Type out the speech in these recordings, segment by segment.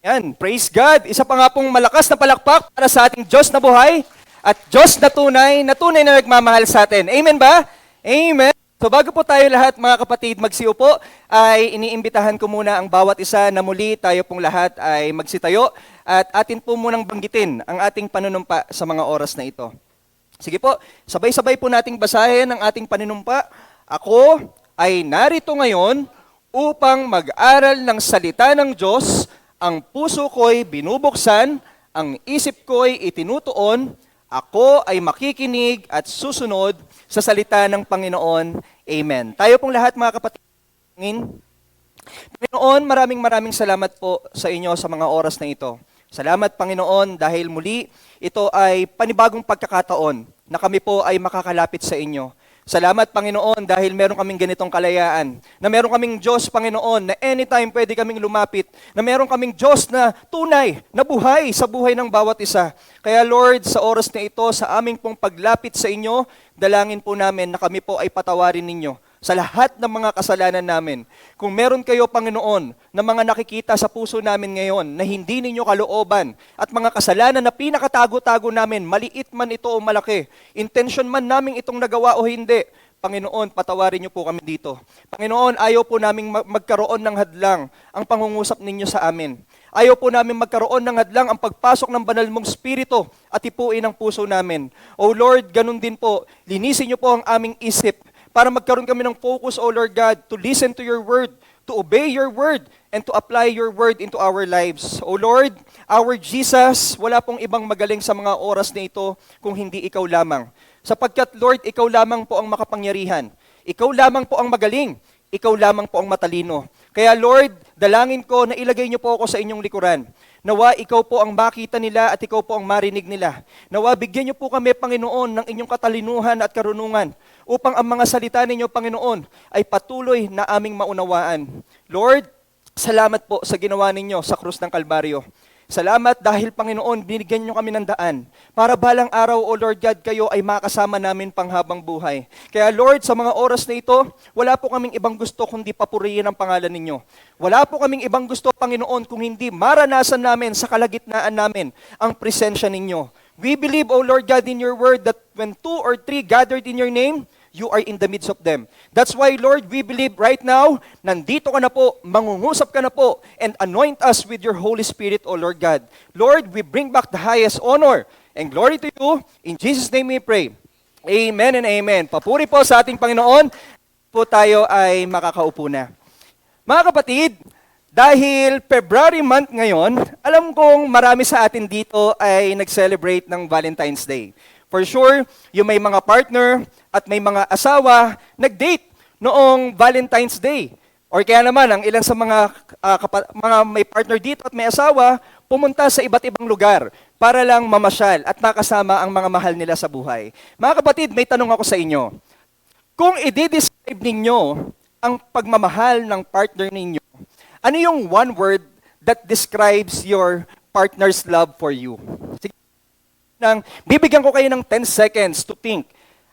Yan, praise God. Isa pa nga pong malakas na palakpak para sa ating Diyos na buhay at Diyos na tunay na nagmamahal sa atin. Amen ba? Amen. So bago po tayo lahat mga kapatid magsiupo, ay iniimbitahan ko muna ang bawat isa na muli tayo pong lahat ay magsitayo at atin po munang banggitin ang ating panunumpa sa mga oras na ito. Sige po, sabay-sabay po nating basahin ang ating panunumpa. Ako ay narito ngayon upang mag-aral ng salita ng Diyos. Ang puso ko'y binubuksan, ang isip ko'y itinutuon, ako ay makikinig at susunod sa salita ng Panginoon. Amen. Tayo pong lahat mga kapatid. Panginoon, maraming salamat po sa inyo sa mga oras na ito. Salamat Panginoon dahil muli ito ay panibagong pagkakataon na kami po ay makakalapit sa inyo. Salamat Panginoon dahil meron kaming ganitong kalayaan, na meron kaming Diyos Panginoon na anytime pwede kaming lumapit, na meron kaming Diyos na tunay, na buhay sa buhay ng bawat isa. Kaya Lord, sa oras na ito, sa aming pong paglapit sa inyo, dalangin po namin na kami po ay patawarin ninyo sa lahat ng mga kasalanan namin. Kung meron kayo, Panginoon, na mga nakikita sa puso namin ngayon na hindi ninyo kalooban at mga kasalanan na pinakatago-tago namin, maliit man ito o malaki, intention man namin itong nagawa o hindi, Panginoon, patawarin niyo po kami dito. Panginoon, ayaw po namin magkaroon ng hadlang ang pangungusap ninyo sa amin. Ayaw po namin magkaroon ng hadlang ang pagpasok ng banal mong spirito at ipuin ang puso namin. O Lord, ganun din po, linisin niyo po ang aming isip, para magkaroon kami ng focus, O Lord God, to listen to your word, to obey your word, and to apply your word into our lives. O Lord, our Jesus, wala pong ibang magaling sa mga oras na ito kung hindi ikaw lamang. Sapagkat Lord, ikaw lamang po ang makapangyarihan. Ikaw lamang po ang magaling. Ikaw lamang po ang matalino. Kaya Lord, dalangin ko na ilagay niyo po ako sa inyong likuran. Nawa ikaw po ang makita nila at ikaw po ang marinig nila. Nawa bigyan niyo po kami, Panginoon, ng inyong katalinuhan at karunungan upang ang mga salita ninyo, Panginoon, ay patuloy na aming maunawaan. Lord, salamat po sa ginawa ninyo sa krus ng Kalbaryo. Salamat dahil, Panginoon, binigyan niyo kami ng daan para balang araw, O Lord God, kayo ay makasama namin panghabang buhay. Kaya Lord, sa mga oras na ito, wala po kaming ibang gusto kundi papurihin ang pangalan ninyo. Wala po kaming ibang gusto, Panginoon, kung hindi maranasan namin sa kalagitnaan namin ang presensya ninyo. We believe, O Lord God, in your word that when 2 or 3 gathered in your name, you are in the midst of them. That's why, Lord, we believe right now, nandito ka na po, mangungusap ka na po, and anoint us with your Holy Spirit, O Lord God. Lord, we bring back the highest honor and glory to you. In Jesus' name we pray. Amen and amen. Papuri po sa ating Panginoon. Po tayo ay makakaupo na. Mga kapatid, dahil February month ngayon, alam kong marami sa atin dito ay nag-celebrate ng Valentine's Day. For sure, yung may mga partner at may mga asawa, nag-date noong Valentine's Day. Or kaya naman, ang ilan sa mga may partner dito at may asawa, pumunta sa iba't ibang lugar para lang mamasyal at makasama ang mga mahal nila sa buhay. Mga kapatid, may tanong ako sa inyo. Kung i-describe ninyo ang pagmamahal ng partner ninyo, ano yung one word that describes your partner's love for you? Sige, bibigyan ko kayo ng 10 seconds to think.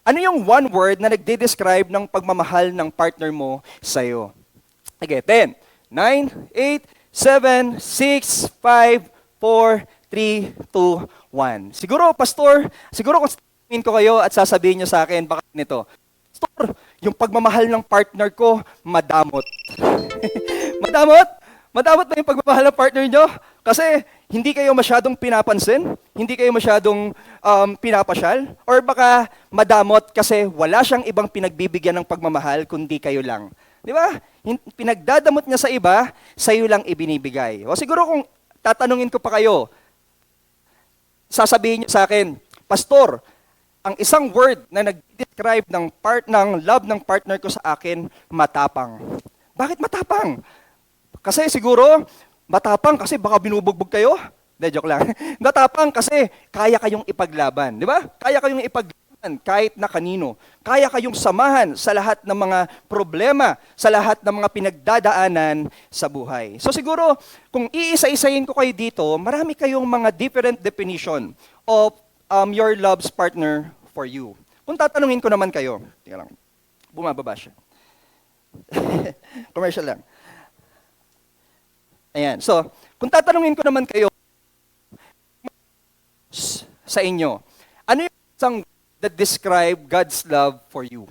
Ano yung one word na nagde-describe ng pagmamahal ng partner mo sa'yo? Okay, 10, 9, 8, 7, 6, 5, 4, 3, 2, 1. Siguro, Pastor, kung sasabihin ko kayo at sasabihin nyo sa akin, baka nito, Pastor, yung pagmamahal ng partner ko, madamot. Madamot? Madamot na yung pagmamahal ng partner nyo? Kasi hindi kayo masyadong pinapansin, hindi kayo masyadong pinapasyal, or baka madamot kasi wala siyang ibang pinagbibigyan ng pagmamahal kundi kayo lang. Di ba? Pinagdadamot niya sa iba, sa iyo lang ibinibigay. O siguro kung tatanungin ko pa kayo, sasabihin niyo sa akin, Pastor, ang isang word na nag-describe ng love ng partner ko sa akin, matapang. Bakit matapang? Kasi siguro, matapang kasi baka binubugbog kayo. Hindi, joke lang. Matapang kasi kaya kayong ipaglaban. Di ba? Kaya kayong ipaglaban kahit na kanino. Kaya kayong samahan sa lahat ng mga problema, sa lahat ng mga pinagdadaanan sa buhay. So siguro, kung iisa-isahin ko kayo dito, marami kayong mga different definition of your love's partner for you. Kung tatanungin ko naman kayo, tingnan lang, bumababa siya. Commercial lang. Ayan. So, Kung tatanungin ko naman kayo sa inyo, ano yung isang that describe God's love for you?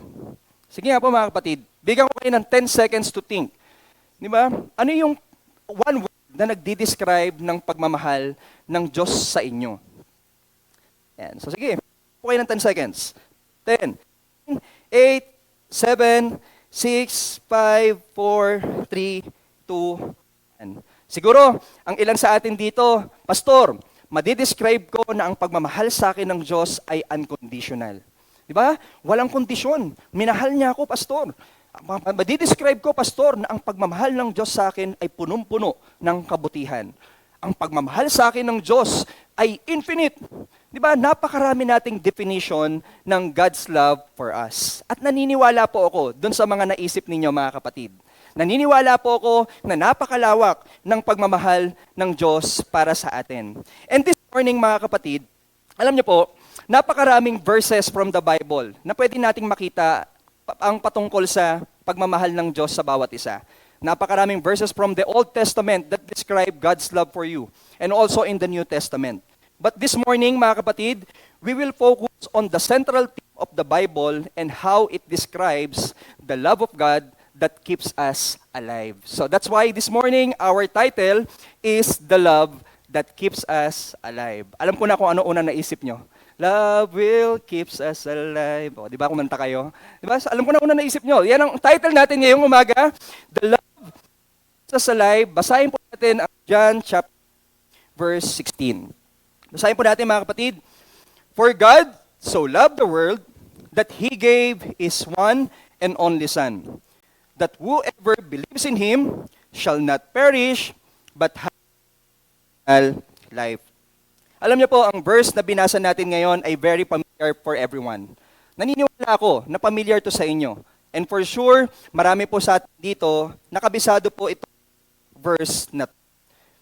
Sige nga po mga kapatid, bigyan ko kayo ng 10 seconds to think. Di ba? Ano yung one word na nagdi-describe ng pagmamahal ng Diyos sa inyo? Yan. So sige, po kayo ng 10 seconds. 10, 8, 7, 6, 5, 4, 3, 2, 1. Siguro, ang ilan sa atin dito, Pastor, madidescribe ko na ang pagmamahal sa akin ng Diyos ay unconditional. Di ba? Walang kondisyon. Minahal niya ako, Pastor. Madidescribe ko, Pastor, na ang pagmamahal ng Diyos sa akin ay punong-puno ng kabutihan. Ang pagmamahal sa akin ng Diyos ay infinite. Di ba? Napakarami nating definition ng God's love for us. At naniniwala po ako dun sa mga naisip ninyo, mga kapatid. Naniniwala po ako na napakalawak ng pagmamahal ng Diyos para sa atin. And this morning, mga kapatid, alam niyo po, napakaraming verses from the Bible na pwede nating makita ang patungkol sa pagmamahal ng Diyos sa bawat isa. Napakaraming verses from the Old Testament that describe God's love for you, and also in the New Testament. But this morning, mga kapatid, we will focus on the central theme of the Bible and how it describes the love of God that keeps us alive. So that's why this morning, our title is The Love That Keeps Us Alive. Alam ko na kung ano una naisip nyo. Love will keeps us alive. O, di ba kumanta kayo? Di ba? Alam ko na una naisip nyo. Yan ang title natin ngayong umaga. The Love Keeps Us Alive. Basahin po natin ang John chapter verse 16. Basahin po natin mga kapatid. For God so loved the world that He gave His one and only Son, that whoever believes in Him shall not perish, but have eternal life. Alam niyo po, ang verse na binasa natin ngayon ay very familiar for everyone. Naniniwala ako na familiar to sa inyo. And for sure, marami po sa atin dito, nakabisado po itong verse na to.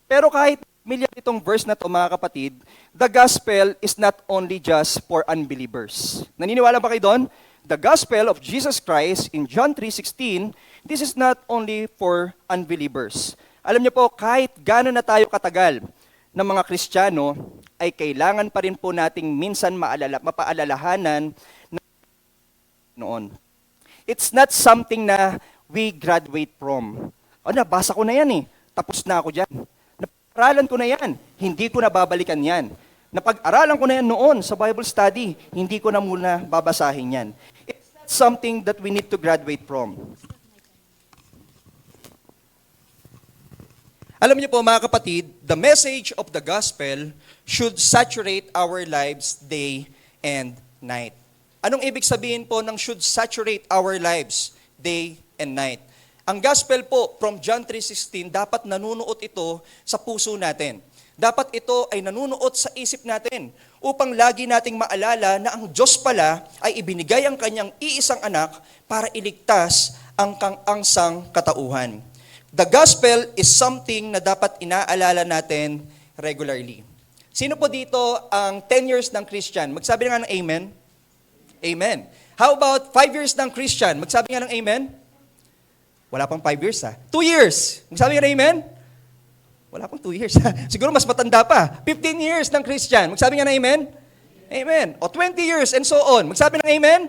Pero kahit familiar itong verse na to, mga kapatid, the gospel is not only just for unbelievers. Naniniwala ba kayo doon? The gospel of Jesus Christ in John 3:16, this is not only for unbelievers. Alam niyo po, kahit gaano na tayo katagal ng mga Kristiyano, ay kailangan pa rin po nating minsan mapaalalahanan na noon. It's not something na we graduate from. O, nabasa ko na yan eh. Tapos na ako dyan. Napag-aralan ko na yan. Hindi ko na babalikan yan. Napag-aralan ko na yan noon sa Bible study. Hindi ko na muna babasahin yan. It's not something that we need to graduate from. Alam niyo po mga kapatid, the message of the gospel should saturate our lives day and night. Anong ibig sabihin po ng should saturate our lives day and night? Ang gospel po from John 3:16, dapat nanunuot ito sa puso natin. Dapat ito ay nanunuot sa isip natin upang lagi nating maalala na ang Diyos pala ay ibinigay ang kanyang iisang anak para iligtas ang sang katauhan. The gospel is something na dapat inaalala natin regularly. Sino po dito ang 10 years ng Christian? Magsabi nga ng amen. Amen. How about 5 years ng Christian? Magsabi nga ng amen. Wala pang 5 years ha. 2 years. Magsabi nga ng amen. Wala pang 2 years ha. Siguro mas matanda pa. 15 years ng Christian. Magsabi nga ng amen. Amen. O 20 years and so on. Magsabi ng amen.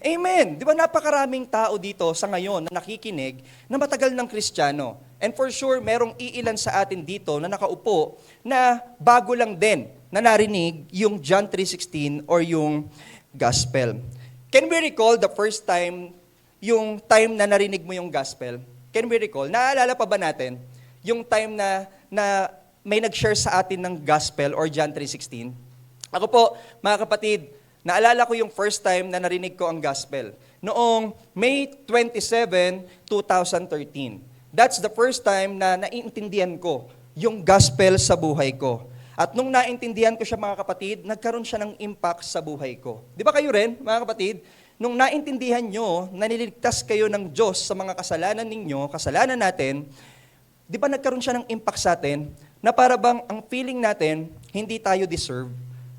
Amen. Di ba napakaraming tao dito sa ngayon na nakikinig na matagal ng Kristiyano. And for sure, merong iilan sa atin dito na nakaupo na bago lang din na narinig yung John 3:16 or yung gospel. Can we recall the first time, yung time na narinig mo yung gospel? Can we recall? Naaalala pa ba natin yung time na may nag-share sa atin ng gospel or John 3:16? Ako po, mga kapatid, naalala ko yung first time na narinig ko ang gospel. Noong May 27, 2013. That's the first time na naiintindihan ko yung gospel sa buhay ko. At nung naintindihan ko siya, mga kapatid, nagkaroon siya ng impact sa buhay ko. Di ba kayo rin, mga kapatid? Nung naintindihan nyo, naniligtas kayo ng Diyos sa mga kasalanan ninyo, kasalanan natin, di ba nagkaroon siya ng impact sa atin na para bang ang feeling natin, hindi tayo deserve,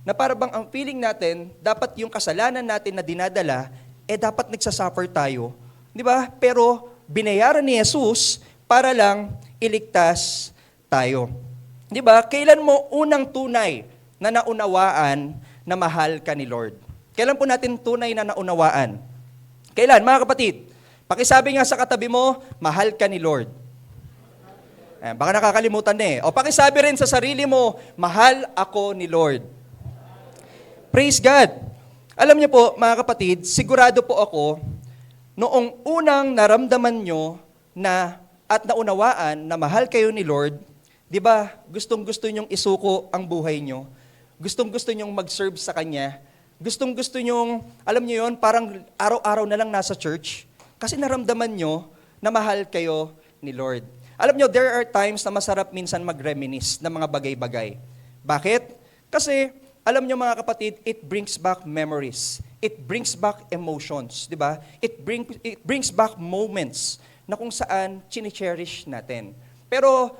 na para bang ang feeling natin, dapat yung kasalanan natin na dinadala, dapat nagsasuffer tayo. Di ba? Pero binayaran ni Jesus para lang iligtas tayo. Di ba? Kailan mo unang tunay na naunawaan na mahal ka ni Lord? Kailan po natin tunay na naunawaan? Kailan, mga kapatid? Pakisabi nga sa katabi mo, mahal ka ni Lord. Baka nakakalimutan na eh. O pakisabi rin sa sarili mo, mahal ako ni Lord. Praise God. Alam niyo po, mga kapatid, sigurado po ako, noong unang naramdaman nyo na at naunawaan na mahal kayo ni Lord, di ba, gustong-gusto nyong isuko ang buhay nyo, gustong-gusto nyong mag-serve sa Kanya, gustong-gusto nyong, alam niyo yon, parang araw-araw na lang nasa church, kasi naramdaman nyo na mahal kayo ni Lord. Alam nyo, there are times na masarap minsan mag-reminisce ng mga bagay-bagay. Bakit? Kasi, alam nyo mga kapatid, it brings back memories. It brings back emotions, di ba? It brings back moments na kung saan chine-cherish natin. Pero,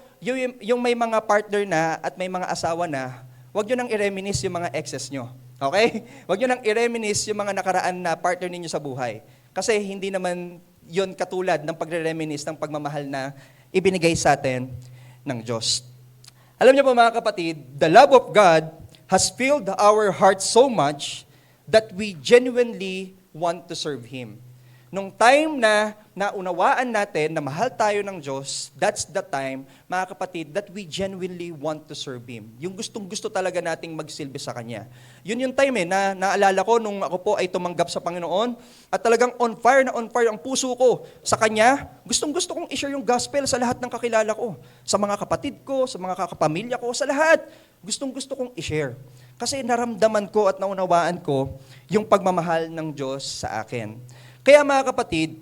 yung may mga partner na at may mga asawa na, huwag nyo nang i-reminisce yung mga exes nyo. Okay? Huwag nyo nang i-reminisce yung mga nakaraan na partner ninyo sa buhay. Kasi hindi naman yon katulad ng pagre-reminisce ng pagmamahal na ibinigay sa atin ng Diyos. Alam niyo po mga kapatid, the love of God has filled our hearts so much that we genuinely want to serve Him. Nung time na naunawaan natin na mahal tayo ng Diyos, that's the time, mga kapatid, that we genuinely want to serve Him. Yung gustong-gusto talaga nating magsilbi sa Kanya. Yun yung time na naalala ko nung ako po ay tumanggap sa Panginoon at talagang on fire ang puso ko sa Kanya. Gustong-gusto kong i-share yung gospel sa lahat ng kakilala ko. Sa mga kapatid ko, sa mga kakapamilya ko, sa lahat. Gustong-gusto kong i-share. Kasi naramdaman ko at naunawaan ko yung pagmamahal ng Diyos sa akin. Kaya mga kapatid,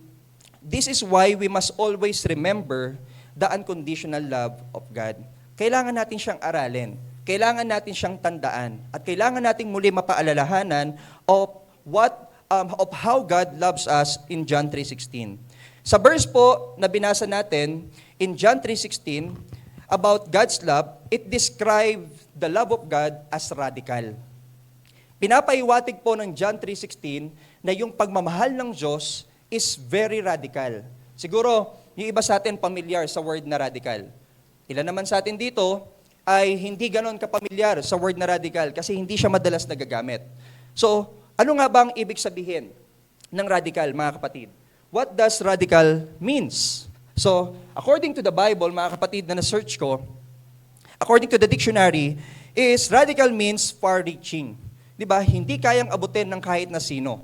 this is why we must always remember the unconditional love of God. Kailangan natin siyang aralin. Kailangan natin siyang tandaan. At kailangan nating muli mapaalalahanan of how God loves us in John 3:16. Sa verse po na binasa natin in John 3:16 about God's love, it describes the love of God as radical. Pinapaiwatig po ng John 3:16 na yung pagmamahal ng Diyos is very radical. Siguro, yung iba sa atin familiar sa word na radical. Ilan naman sa atin dito ay hindi ganon kapamilyar sa word na radical kasi hindi siya madalas nagagamit. So, ano nga ba ang ibig sabihin ng radical, mga kapatid? What does radical means? So, according to the Bible, mga kapatid na na-search ko, according to the dictionary, is radical means far-reaching. Diba? Hindi kayang abutin ng kahit na sino.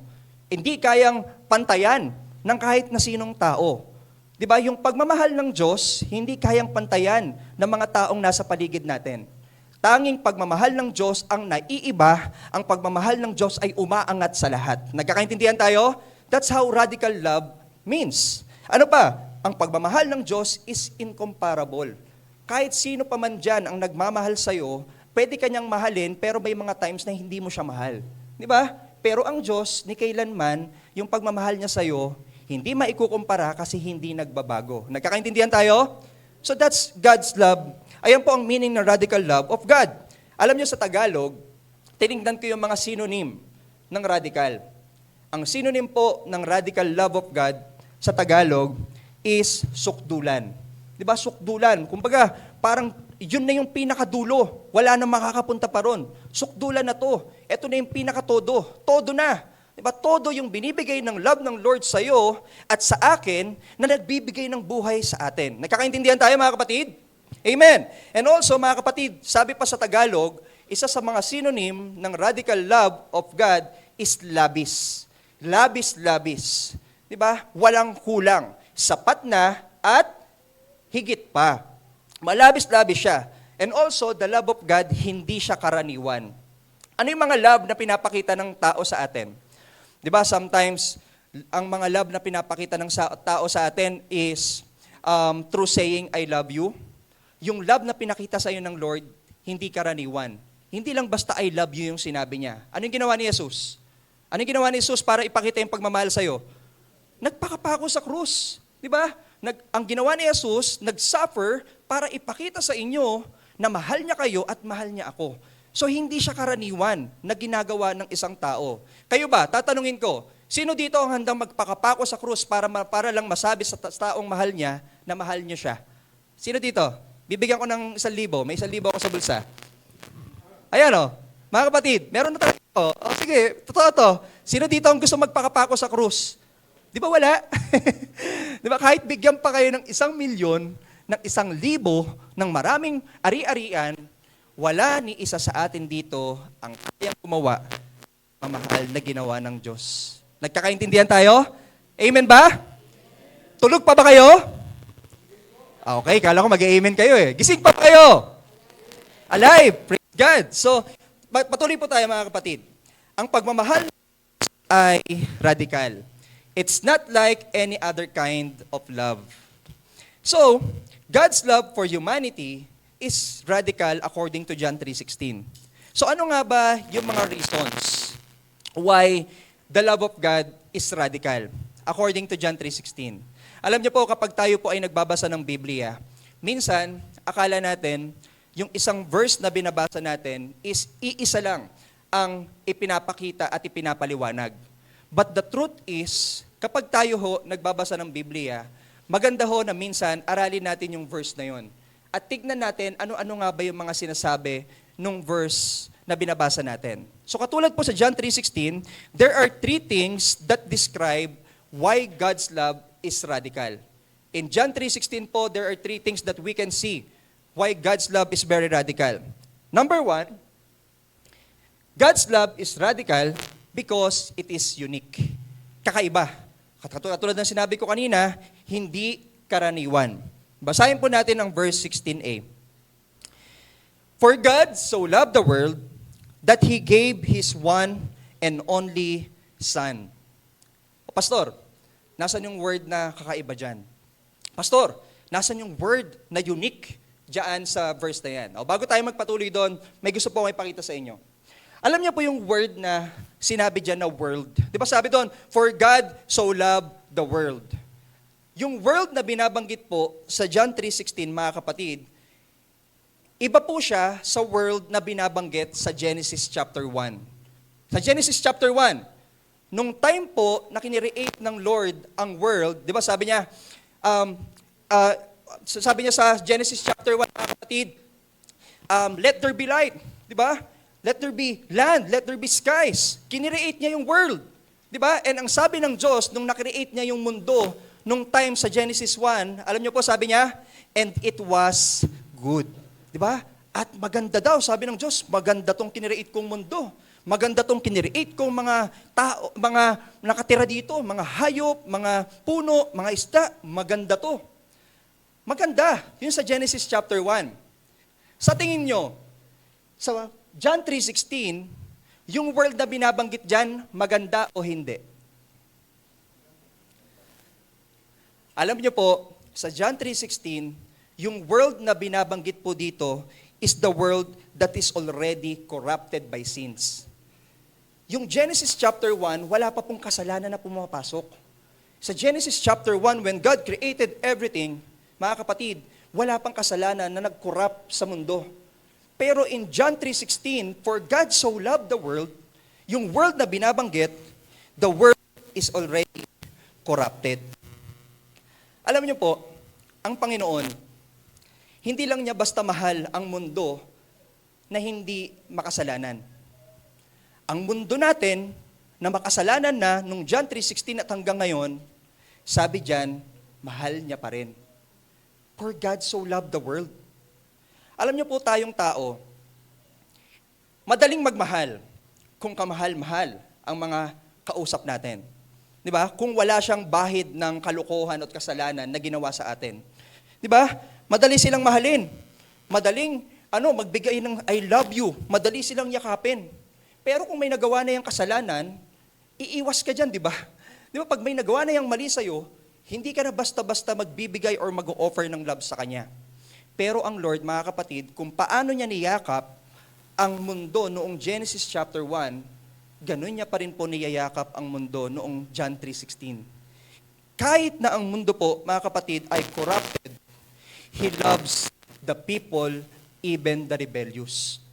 Hindi kayang pantayan ng kahit na sinong tao. Diba? Yung pagmamahal ng Diyos, hindi kayang pantayan ng mga taong nasa paligid natin. Tanging pagmamahal ng Diyos ang naiiba, ang pagmamahal ng Diyos ay umaangat sa lahat. Nagkakaintindihan tayo? That's how radical love means. Ano pa? Ang pagmamahal ng Diyos is incomparable. Kahit sino pa man dyan ang nagmamahal sa'yo, pwede kanyang mahalin, pero may mga times na hindi mo siya mahal. Di ba? Pero ang Diyos, ni kailanman, yung pagmamahal niya sa'yo, hindi maikukumpara kasi hindi nagbabago. Nagkakaintindihan tayo? So that's God's love. Ayan po ang meaning ng radical love of God. Alam niyo sa Tagalog, tinignan ko yung mga synonym ng radical. Ang synonym po ng radical love of God sa Tagalog is sukdulan. Di ba? Sukdulan. Kumbaga, parang yun na yung pinakadulo. Wala nang makakapunta pa ron. Sukdulan na to. Ito na yung pinakatodo. Todo na. Diba? Todo yung binibigay ng love ng Lord sa iyo at sa akin na nagbibigay ng buhay sa atin. Nagkakaintindihan tayo mga kapatid? Amen. And also mga kapatid, sabi pa sa Tagalog, isa sa mga synonym ng radical love of God is labis. Labis-labis. Diba? Walang kulang. Sapat na at higit pa. Malabis-labis siya. And also, the love of God, hindi siya karaniwan. Ano yung mga love na pinapakita ng tao sa atin? Di ba, sometimes, ang mga love na pinapakita ng tao sa atin is through saying, I love you. Yung love na pinakita sa iyo ng Lord, hindi karaniwan. Hindi lang basta I love you yung sinabi niya. Ano yung ginawa ni Jesus? Ano yung ginawa ni Jesus para ipakita yung pagmamahal sa iyo? Nagpakapako sa krus. Di ba? Ang ginawa ni Jesus, nag-suffer para ipakita sa inyo na mahal niya kayo at mahal niya ako. So hindi siya karaniwan na ginagawa ng isang tao. Kayo ba, tatanungin ko, sino dito ang handang magpakapako sa krus para lang masabi sa taong mahal niya na mahal niya siya? Sino dito? Bibigyan ko ng 1,000. May 1,000 ako sa bulsa. Ayan o. Mga kapatid, meron na talaga ito. O sige, totoo to. Sino dito ang gusto magpakapako sa krus? Di ba wala? Di ba kahit bigyan pa kayo ng 1,000,000, ng 1,000, ng maraming ari-arian, wala ni isa sa atin dito ang kayang gumawa ang mahal na ginawa ng Diyos. Nagkakaintindihan tayo? Amen ba? Tulog pa ba kayo? Okay, kala ko mag-amen kayo eh. Gising pa ba kayo? Alive! Praise God! So, patuloy po tayo mga kapatid. Ang pagmamahal ay radical. It's not like any other kind of love. So, God's love for humanity is radical according to John 3:16. So ano nga ba yung mga reasons why the love of God is radical according to John 3:16? Alam niyo po, kapag tayo po ay nagbabasa ng Biblia, minsan akala natin yung isang verse na binabasa natin is iisa lang ang ipinapakita at ipinapaliwanag. But the truth is, kapag tayo ho nagbabasa ng Biblia, maganda ho na minsan aralin natin yung verse na yon. At tignan natin ano-ano nga ba yung mga sinasabi nung verse na binabasa natin. So katulad po sa John 3:16, there are 3 things that describe why God's love is radical. In John 3:16 po, there are 3 things that we can see why God's love is very radical. Number 1, God's love is radical because it is unique. Kakaiba. Katulad ng sinabi ko kanina, hindi karaniwan. Basahin po natin ang verse 16a. For God so loved the world that He gave His one and only Son. O Pastor, nasan yung word na kakaiba dyan? Pastor, nasan yung word na unique dyan sa verse na yan? O bago tayo magpatuloy doon, may gusto po akong ipakita sa inyo. Alam niyo po yung word na sinabi dyan na world. Di ba sabi doon, for God so loved the world. Yung world na binabanggit po sa John 3:16, mga kapatid, iba po siya sa world na binabanggit sa Genesis chapter 1. Sa Genesis chapter 1, nung time po na kinreate ng Lord ang world, di ba sabi niya, sa Genesis chapter 1, mga kapatid, let there be light, di ba? Let there be land, let there be skies. Kinreate niya yung world, di ba? And ang sabi ng Diyos, nung nakreate niya yung mundo, nung time sa Genesis 1, alam niyo po, sabi niya, and it was good. Di ba? At maganda daw, sabi ng Diyos, maganda tong kinreate kong mundo. Maganda tong kinreate kong mga tao, mga nakatira dito, mga hayop, mga puno, mga isda, maganda to. Maganda. Yun sa Genesis chapter 1. Sa tingin nyo, sa John 3:16, yung world na binabanggit dyan, maganda o hindi? Alam niyo po, sa John 3:16, yung world na binabanggit po dito is the world that is already corrupted by sins. Yung Genesis chapter 1, wala pa pong kasalanan na pumapasok. Sa Genesis chapter 1, when God created everything, mga kapatid, wala pang kasalanan na nag-corrupt sa mundo. Pero in John 3:16, for God so loved the world, yung world na binabanggit, the world is already corrupted. Alam niyo po, ang Panginoon, hindi lang niya basta mahal ang mundo na hindi makasalanan. Ang mundo natin na makasalanan na nung John 3:16 at hanggang ngayon, sabi diyan, mahal niya pa rin. For God so loved the world. Alam niyo po tayong tao, madaling magmahal kung kamahal-mahal ang mga kausap natin. Di ba? Kung wala siyang bahid ng kalokohan at kasalanan na ginawa sa atin. Di ba? Madali silang mahalin. Madaling magbigay ng I love you. Madali silang yakapin. Pero kung may nagawa na yung kasalanan, iiwas ka dyan, di ba? Di ba? Pag may nagawa na yung mali sa'yo, hindi ka na basta-basta magbibigay or mag-offer ng love sa kanya. Pero ang Lord, mga kapatid, kung paano niya niyakap ang mundo noong Genesis chapter 1, ganun niya pa rin po niyayakap ang mundo noong John 3:16. Kahit na ang mundo po, mga kapatid, ay corrupted, He loves the people, even the rebellious.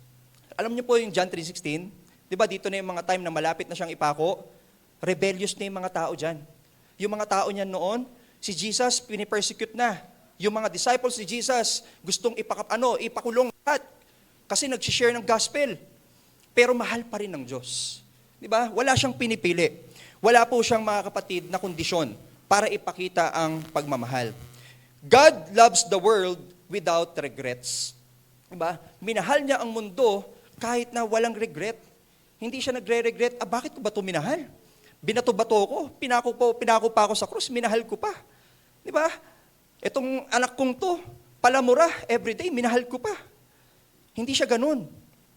Alam niyo po yung John 3:16? Di ba dito na yung mga time na malapit na siyang ipako? Rebellious na yung mga tao dyan. Yung mga tao niyan noon, si Jesus pinipersecute na. Yung mga disciples ni Jesus, gustong ipakulong lahat. Kasi nag-share ng gospel. Pero mahal pa rin ng Diyos. Di ba? Wala siyang pinipili. Wala po siyang mga kapatid na kondisyon para ipakita ang pagmamahal. God loves the world without regrets. Diba? Minahal niya ang mundo kahit na walang regret. Hindi siya nagre-regret, bakit ko ba ito minahal? Binato-bato ko, pinako pa ako sa krus, minahal ko pa. Diba? Itong anak kong to, palamura, everyday, minahal ko pa. Hindi siya ganun.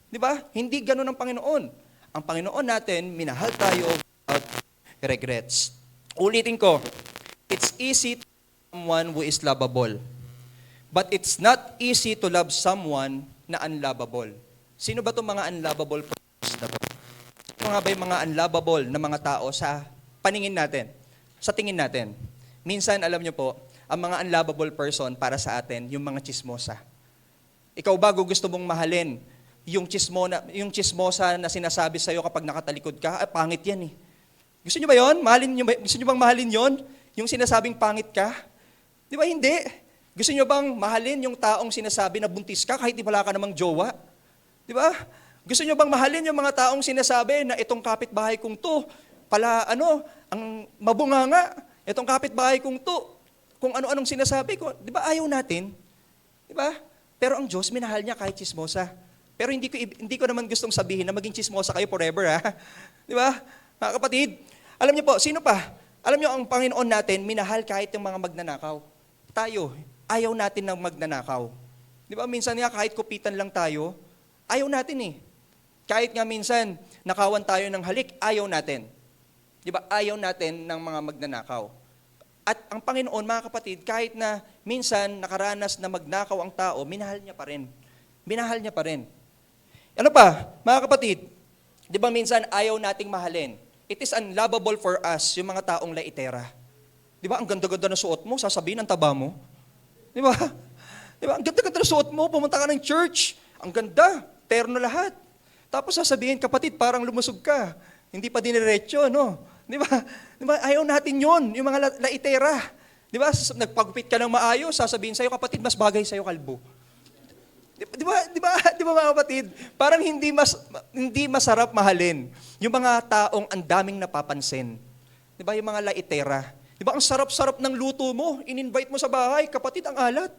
Diba? Hindi ganun ang Panginoon. Ang Panginoon natin, minahal tayo without regrets. Ulitin ko, it's easy to love someone who is lovable. But it's not easy to love someone na unlovable. Sino ba itong mga unlovable persons na to? Ano nga ba yung mga unlovable na mga tao sa paningin natin? Sa tingin natin? Minsan, alam nyo po, ang mga unlovable person para sa atin, yung mga chismosa. Ikaw ba gusto mong mahalin yung chismosa na sinasabi sa'yo kapag nakatalikod ka? Pangit yan eh. Gusto nyo ba yun? Gusto nyo bang mahalin yon? Yung sinasabing pangit ka? Di ba hindi? Gusto nyo bang mahalin yung taong sinasabi na buntis ka kahit di wala ka namang jowa? Di ba? Gusto nyo bang mahalin yung mga taong sinasabi na itong kapitbahay kong to, ang mabunganga, itong kapitbahay kong to, kung ano-anong sinasabi ko, di ba ayaw natin? Di ba? Pero ang Diyos, minahal niya kahit chismosa. Pero hindi ko naman gustong sabihin na maging chismosa kayo forever, ha? Di ba? Mga kapatid, alam niyo po, sino pa? Alam niyo, ang Panginoon natin, minahal kahit yung mga magnanakaw. Tayo, ayaw natin ng magnanakaw. Di ba, minsan nga kahit kupitan lang tayo, ayaw natin eh. Kahit nga minsan, nakawan tayo ng halik, ayaw natin. Di ba, ayaw natin ng mga magnanakaw. At ang Panginoon, mga kapatid, kahit na minsan nakaranas na magnakaw ang tao, minahal niya pa rin. Minahal niya pa rin. Ano pa, mga kapatid, di ba minsan ayaw nating mahalin? It is unlovable for us, yung mga taong laitera. Di ba, ang ganda-ganda na suot mo, sasabihin ang taba mo. Di ba? Di ba, ang ganda-ganda na suot mo, pumunta ka ng church, ang ganda, terno lahat. Tapos sasabihin, kapatid, parang lumusog ka. Hindi pa diniretso, no? Di ba? Di ba, ayaw natin yon, yung mga laitera. Di ba, nagpagupit ka ng maayos, sasabihin sa'yo, kapatid, mas bagay sa'yo kalbo. Di ba mga kapatid? Parang hindi masarap mahalin yung mga taong ang daming napapansin. Di ba, yung mga laitera. Di ba, ang sarap-sarap ng luto mo, in-invite mo sa bahay, kapatid, ang alat.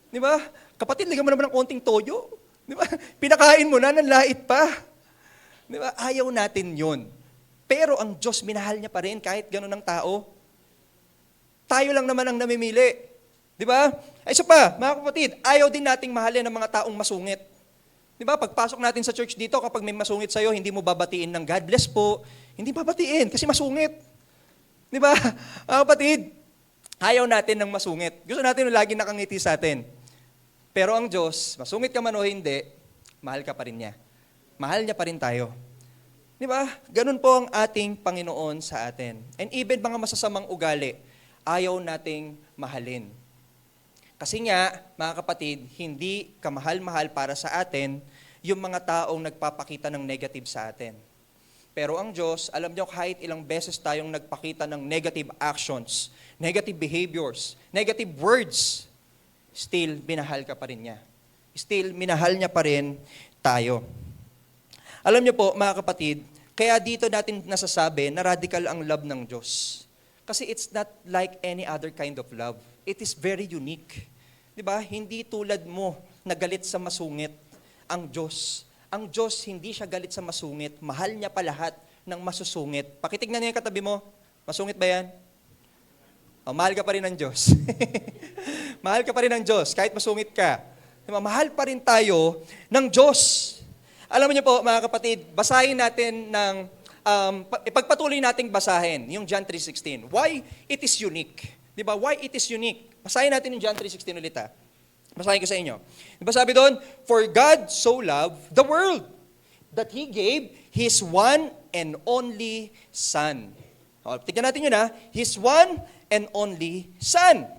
Di ba? Kapatid, ligyan mo naman ng konting toyo. Di ba? Pinakain mo na, ng lait pa. Di ba? Ayaw natin yon. Pero ang Diyos, minahal niya pa rin kahit gano'n ang tao. Tayo lang naman ang namimili. Di ba? Ay, isa pa, mga kapatid, ayaw din nating mahalin ang mga taong masungit. Di ba? Pagpasok natin sa church dito, kapag may masungit sa'yo, hindi mo babatiin ng God bless po. Hindi babatiin kasi masungit. Di ba? Mga kapatid, ayaw natin ng masungit. Gusto natin yung lagi nakangiti sa atin. Pero ang Diyos, masungit ka man o hindi, mahal ka pa rin niya. Mahal niya pa rin tayo. Di ba? Ganun po ang ating Panginoon sa atin. And even mga masasamang ugali, ayaw nating mahalin. Kasi nga, mga kapatid, hindi kamahal-mahal para sa atin yung mga taong nagpapakita ng negative sa atin. Pero ang Diyos, alam niyo, kahit ilang beses tayong nagpakita ng negative actions, negative behaviors, negative words, still, minahal ka pa rin niya. Still, minahal niya pa rin tayo. Alam niyo po, mga kapatid, kaya dito natin nasasabi na radical ang love ng Diyos. Kasi it's not like any other kind of love. It is very unique. Di ba? Hindi tulad mo na galit sa masungit ang Diyos. Ang Diyos, hindi siya galit sa masungit. Mahal niya pa lahat ng masusungit. Pakitignan niya yung katabi mo. Masungit ba yan? Oh, mahal ka pa rin ng Diyos. Mahal ka pa rin ng Diyos, kahit masungit ka. Diba? Mahal pa rin tayo ng Diyos. Alam niyo po, mga kapatid, basahin natin ipagpatuloy nating basahin yung John 3:16. Why it is unique? Diba? Why it is unique? Basahin natin yung John 3:16 ulit ha. Basahin ko sa inyo. Diba sabi doon, for God so loved the world that He gave His one and only Son. O, tignan natin yun ha. His one and only Son.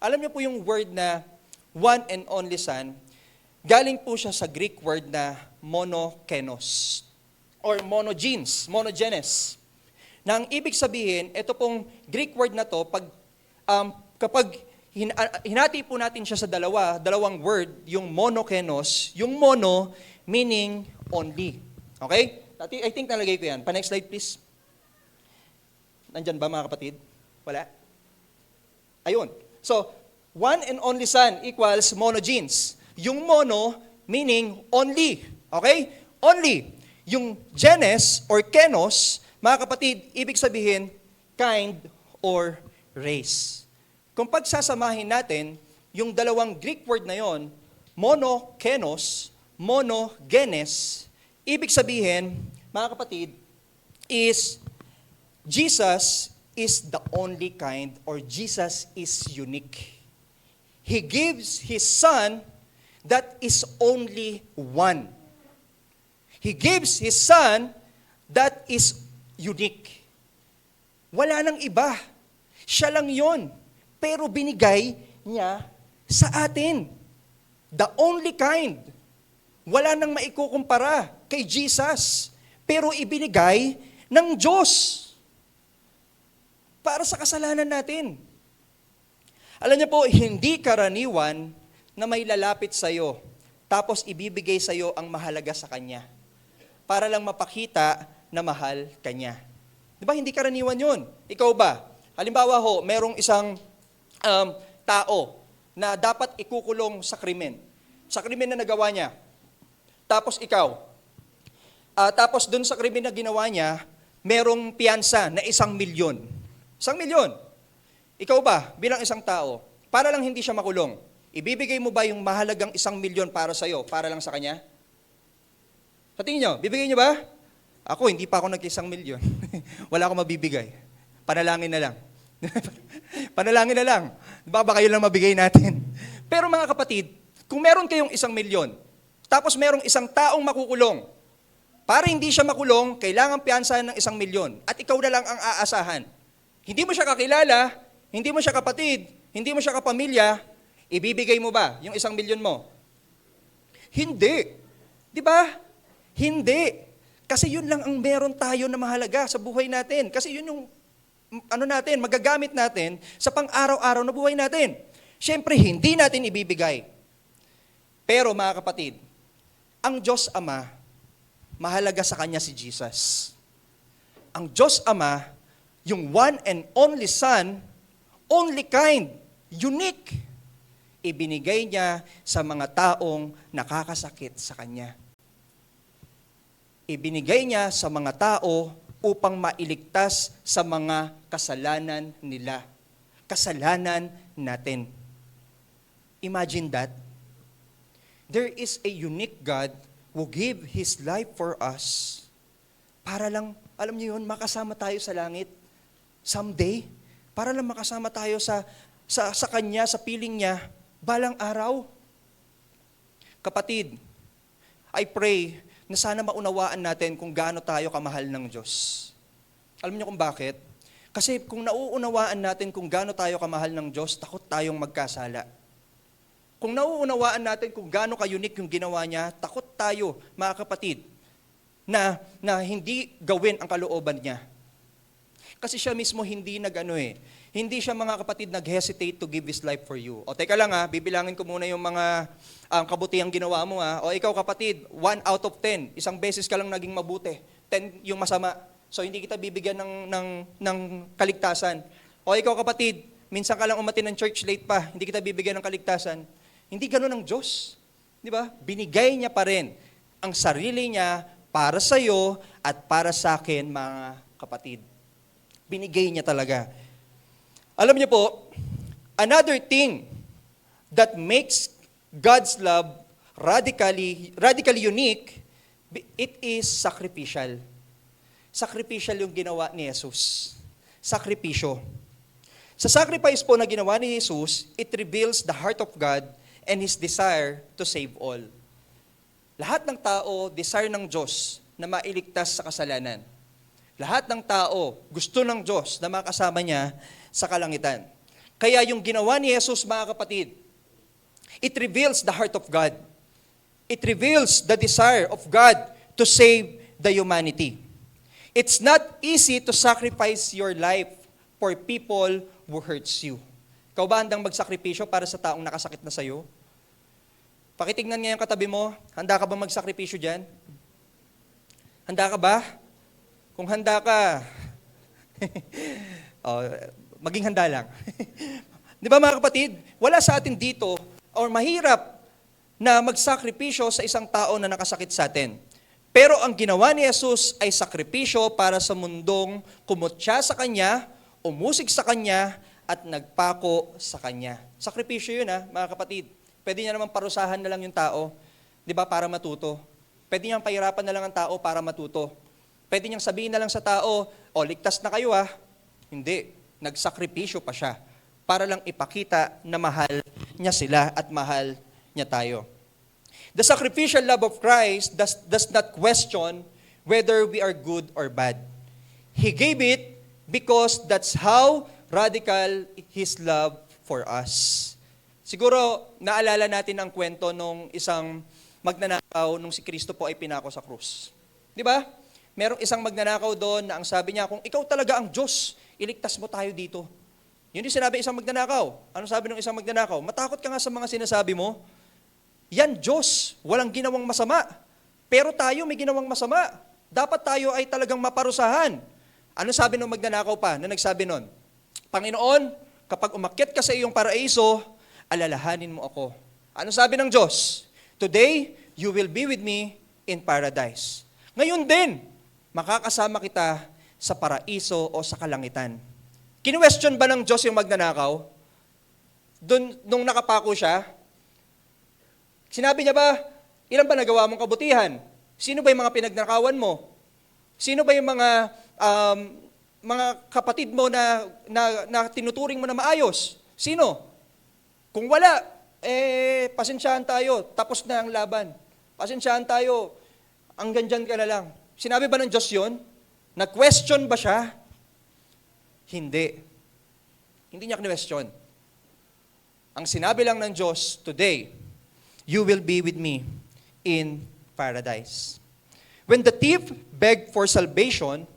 Alam niyo po yung word na one and only Son, galing po siya sa Greek word na monokenos or monogenes. Na ang ibig sabihin, ito pong Greek word na to, kapag hinati po natin siya sa dalawang word, yung monokenos, yung mono meaning only. Okay? I think nalagay ko yan. Pa-next slide please. Nandyan ba mga kapatid? Wala? Ayun. So, one and only Son equals monogenes. Yung mono meaning only. Okay? Only. Yung genes or kenos, mga kapatid, ibig sabihin kind or race. Kung pagsasamahin natin, yung dalawang Greek word na yon, monokenos, monogenes, ibig sabihin, mga kapatid, is Jesus is the only kind or Jesus is unique. He gives His Son that is only one. He gives His Son that is unique. Wala nang iba. Siya lang yon. Pero binigay niya sa atin. The only kind. Wala nang maikukumpara kay Jesus. Pero ibinigay ng Diyos para sa kasalanan natin. Alam niyo po, hindi karaniwan na may lalapit sa iyo, tapos ibibigay sa iyo ang mahalaga sa Kanya, para lang mapakita na mahal Kanya. Di ba, hindi karaniwan yun? Ikaw ba? Halimbawa ho, merong isang tao na dapat ikukulong sa krimen. Sa krimen na nagawa niya. Tapos ikaw. Tapos dun sa krimen na ginawa niya, merong piyansa na 1,000,000. 1,000,000. Ikaw ba, bilang isang tao, para lang hindi siya makulong, ibibigay mo ba yung mahalagang 1,000,000 para sa'yo, para lang sa kanya? Sa tingin nyo, bibigay nyo ba? Ako, hindi pa ako nag-1,000,000. Wala akong mabibigay. Panalangin na lang. Panalangin na lang. Baka kayo lang mabigay natin. Pero mga kapatid, kung meron kayong 1,000,000, tapos merong isang taong makukulong, para hindi siya makulong, kailangan piyansahan ng 1,000,000 at ikaw na lang ang aasahan. Hindi mo siya kakilala, hindi mo siya kapatid, hindi mo siya kapamilya, ibibigay mo ba yung 1,000,000 mo? Hindi. Di ba? Hindi. Kasi yun lang ang meron tayo na mahalaga sa buhay natin. Kasi yun yung magagamit natin sa pang-araw-araw na buhay natin. Siyempre, hindi natin ibibigay. Pero mga kapatid, ang Diyos Ama, mahalaga sa Kanya si Jesus. Ang Diyos Ama, yung one and only Son, only kind, unique, ibinigay niya sa mga taong nakakasakit sa Kanya. Ibinigay niya sa mga tao upang mailigtas sa mga kasalanan nila. Kasalanan natin. Imagine that. There is a unique God who gave His life for us para lang, alam niyo yun, makasama tayo sa langit someday. Para lang makasama tayo sa Kanya, sa piling niya, balang araw. Kapatid, I pray na sana maunawaan natin kung gaano tayo kamahal ng Diyos. Alam niyo kung bakit? Kasi kung nauunawaan natin kung gaano tayo kamahal ng Diyos, takot tayong magkasala. Kung nauunawaan natin kung gaano ka-unique yung ginawa niya, takot tayo, mga kapatid, na hindi gawin ang kalooban niya. Kasi siya mismo hindi hindi siya, mga kapatid, nag-hesitate to give His life for you. O teka lang bibilangin ko muna yung mga kabutihang ginawa mo O ikaw kapatid, 1 out of 10, isang beses ka lang naging mabuti, 10 yung masama. So hindi kita bibigyan ng kaligtasan. O ikaw kapatid, minsan ka lang umatin ng church late pa, hindi kita bibigyan ng kaligtasan. Hindi gano'n ang Diyos. Di ba? Binigay niya pa rin ang sarili niya para sa iyo at para sa akin, mga kapatid. Binigay niya talaga. Alam niyo po, another thing that makes God's love radically unique, it is sacrificial. Sacrificial yung ginawa ni Jesus. Sakripisyo. Sa sacrifice po na ginawa ni Jesus, it reveals the heart of God and His desire to save all. Lahat ng tao, desire ng Diyos na mailigtas sa kasalanan. Lahat ng tao, gusto ng Diyos na makasama niya sa kalangitan. Kaya yung ginawa ni Jesus, mga kapatid, it reveals the heart of God. It reveals the desire of God to save the humanity. It's not easy to sacrifice your life for people who hurts you. Ikaw ba handang magsakripisyo para sa taong nakasakit na sa'yo? Pakitignan nga yung katabi mo, handa ka ba magsakripisyo dyan? Handa ka ba? Kung handa ka, oh, maging handa lang. Di ba mga kapatid, wala sa atin dito, or mahirap na magsakripisyo sa isang tao na nakasakit sa atin. Pero ang ginawa ni Jesus ay sakripisyo para sa mundong kumutya sa Kanya, umusig sa Kanya, at nagpako sa Kanya. Sakripisyo yun mga kapatid. Pwede niya naman parusahan na lang yung tao, di ba, para matuto. Pwede niyang pahirapan na lang ang tao para matuto. Pwede niyang sabihin na lang sa tao, ligtas na kayo Hindi. Nagsakripisyo pa siya para lang ipakita na mahal niya sila at mahal niya tayo. The sacrificial love of Christ does not question whether we are good or bad. He gave it because that's how radical His love for us. Siguro, naalala natin ang kwento nung isang magnanakaw nung si Kristo po ay pinako sa krus. Di ba? Merong isang magnanakaw doon na ang sabi niya, kung ikaw talaga ang Diyos, iligtas mo tayo dito. Yun yung sinabi isang magnanakaw. Ano sabi ng isang magnanakaw? Matakot ka nga sa mga sinasabi mo. Yan Diyos, walang ginawang masama. Pero tayo may ginawang masama. Dapat tayo ay talagang maparusahan. Ano sabi ng magnanakaw pa na nagsabi nun? Panginoon, kapag umakyat ka sa iyong paraiso, alalahanin mo ako. Ano sabi ng Diyos? Today, you will be with me in paradise. Ngayon din, makakasama kita sa paraiso o sa kalangitan. Kinwestiyon ba ng Diyos yung magnanakaw? Doon, nung nakapako siya, sinabi niya ba, ilan ba nagawa mong kabutihan? Sino ba yung mga pinagnakawan mo? Sino ba yung mga kapatid mo na tinuturing mo na maayos? Sino? Kung wala, pasensyahan tayo, tapos na ang laban. Pasensyahan tayo, hanggang dyan ka na lang. Sinabi ba ng Diyos yun? Na-question ba siya? Hindi. Hindi niya question. Ang sinabi lang ng Diyos, today, you will be with me in paradise. When the thief begged for salvation,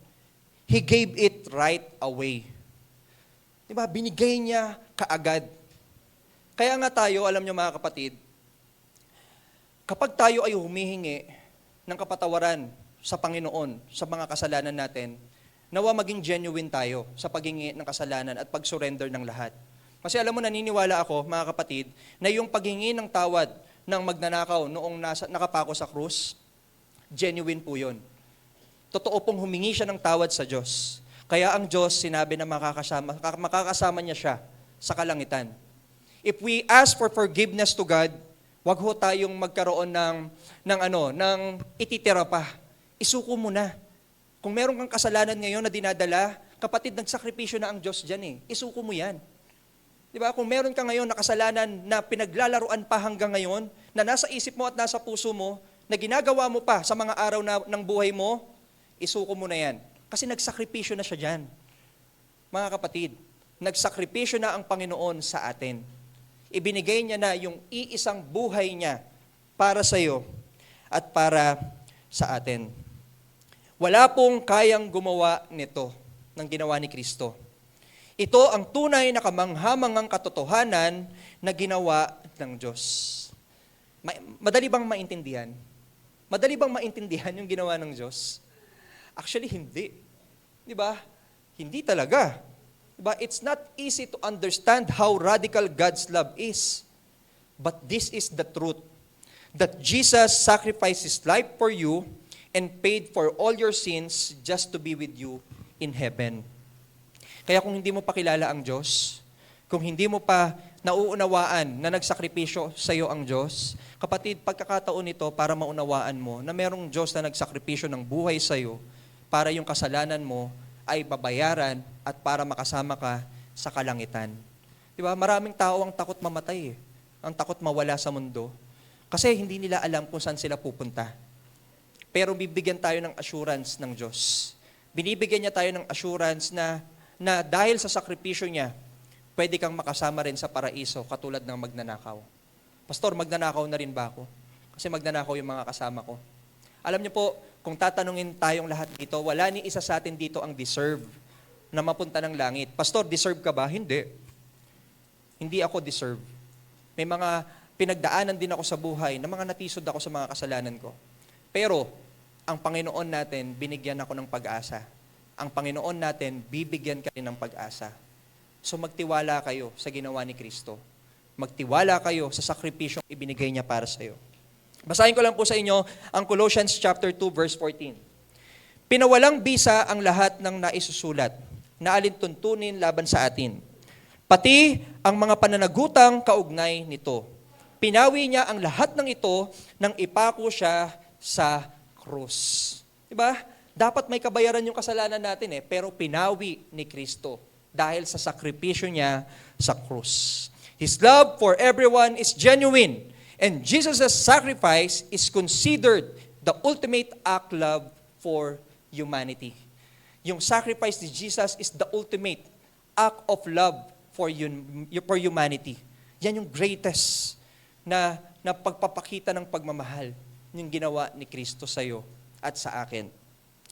he gave it right away. Diba? Binigay niya kaagad. Kaya nga tayo, alam niyo mga kapatid, kapag tayo ay humihingi ng kapatawaran sa Panginoon, sa mga kasalanan natin, nawa maging genuine tayo sa paghingi ng kasalanan at pag-surrender ng lahat. Kasi alam mo, naniniwala ako, mga kapatid, na yung paghingi ng tawad ng magnanakaw noong nakapako sa krus, genuine po yun. Totoo pong humingi siya ng tawad sa Diyos. Kaya ang Diyos sinabi na makakasama niya siya sa kalangitan. If we ask for forgiveness to God, wag ho tayong magkaroon ng ititira pa. Isuko mo na. Kung meron kang kasalanan ngayon na dinadala, kapatid, nagsakripisyo na ang Diyos dyan Isuko mo yan. Diba? Kung meron ka ngayon na kasalanan na pinaglalaruan pa hanggang ngayon, na nasa isip mo at nasa puso mo, na ginagawa mo pa sa mga araw ng buhay mo, isuko mo na yan. Kasi nagsakripisyo na siya dyan. Mga kapatid, nagsakripisyo na ang Panginoon sa atin. Ibinigay niya na yung iisang buhay niya para sa iyo at para sa atin. Wala pong kayang gumawa nito ng ginawa ni Kristo. Ito ang tunay na kamanghamangang katotohanan na ginawa ng Diyos. Madali bang maintindihan? Madali bang maintindihan yung ginawa ng Diyos? Actually, hindi. Di ba? Hindi talaga. Diba? It's not easy to understand how radical God's love is. But this is the truth. That Jesus sacrificed His life for you and paid for all your sins just to be with you in heaven. Kaya kung hindi mo pa kilala ang Diyos, kung hindi mo pa nauunawaan na nagsakripisyo sa iyo ang Diyos, kapatid, pagkakataon nito para maunawaan mo na merong Diyos na nagsakripisyo ng buhay sa iyo para yung kasalanan mo ay babayaran at para makasama ka sa kalangitan. Di ba? Maraming tao ang takot mamatay Ang takot mawala sa mundo. Kasi hindi nila alam kung saan sila pupunta. Pero bibigyan tayo ng assurance ng Diyos. Binibigyan niya tayo ng assurance na dahil sa sakripisyo niya, pwede kang makasama rin sa paraiso katulad ng magnanakaw. Pastor, magnanakaw na rin ba ako? Kasi magnanakaw yung mga kasama ko. Alam niyo po, kung tatanungin tayong lahat dito, wala ni isa sa atin dito ang deserve na mapunta ng langit. Pastor, deserve ka ba? Hindi. Hindi ako deserve. May mga pinagdaanan din ako sa buhay na mga natisod ako sa mga kasalanan ko. Pero, ang Panginoon natin, binigyan ako ng pag-asa. Ang Panginoon natin, bibigyan ka rin ng pag-asa. So magtiwala kayo sa ginawa ni Kristo. Magtiwala kayo sa sakripisyong ibinigay niya para sa iyo. Basahin ko lang po sa inyo ang Colossians chapter 2 verse 14. Pinawalang bisa ang lahat ng naisusulat na alintuntunin laban sa atin. Pati ang mga pananagutang kaugnay nito. Pinawi niya ang lahat ng ito nang ipako siya sa krus. Diba? Dapat may kabayaran yung kasalanan natin pero pinawi ni Kristo dahil sa sakripisyo niya sa krus. His love for everyone is genuine, and Jesus' sacrifice is considered the ultimate act love for humanity. Yung sacrifice ni Jesus is the ultimate act of love for humanity. Yan yung greatest na pagpapakita ng pagmamahal yung ginawa ni Kristo sa iyo at sa akin.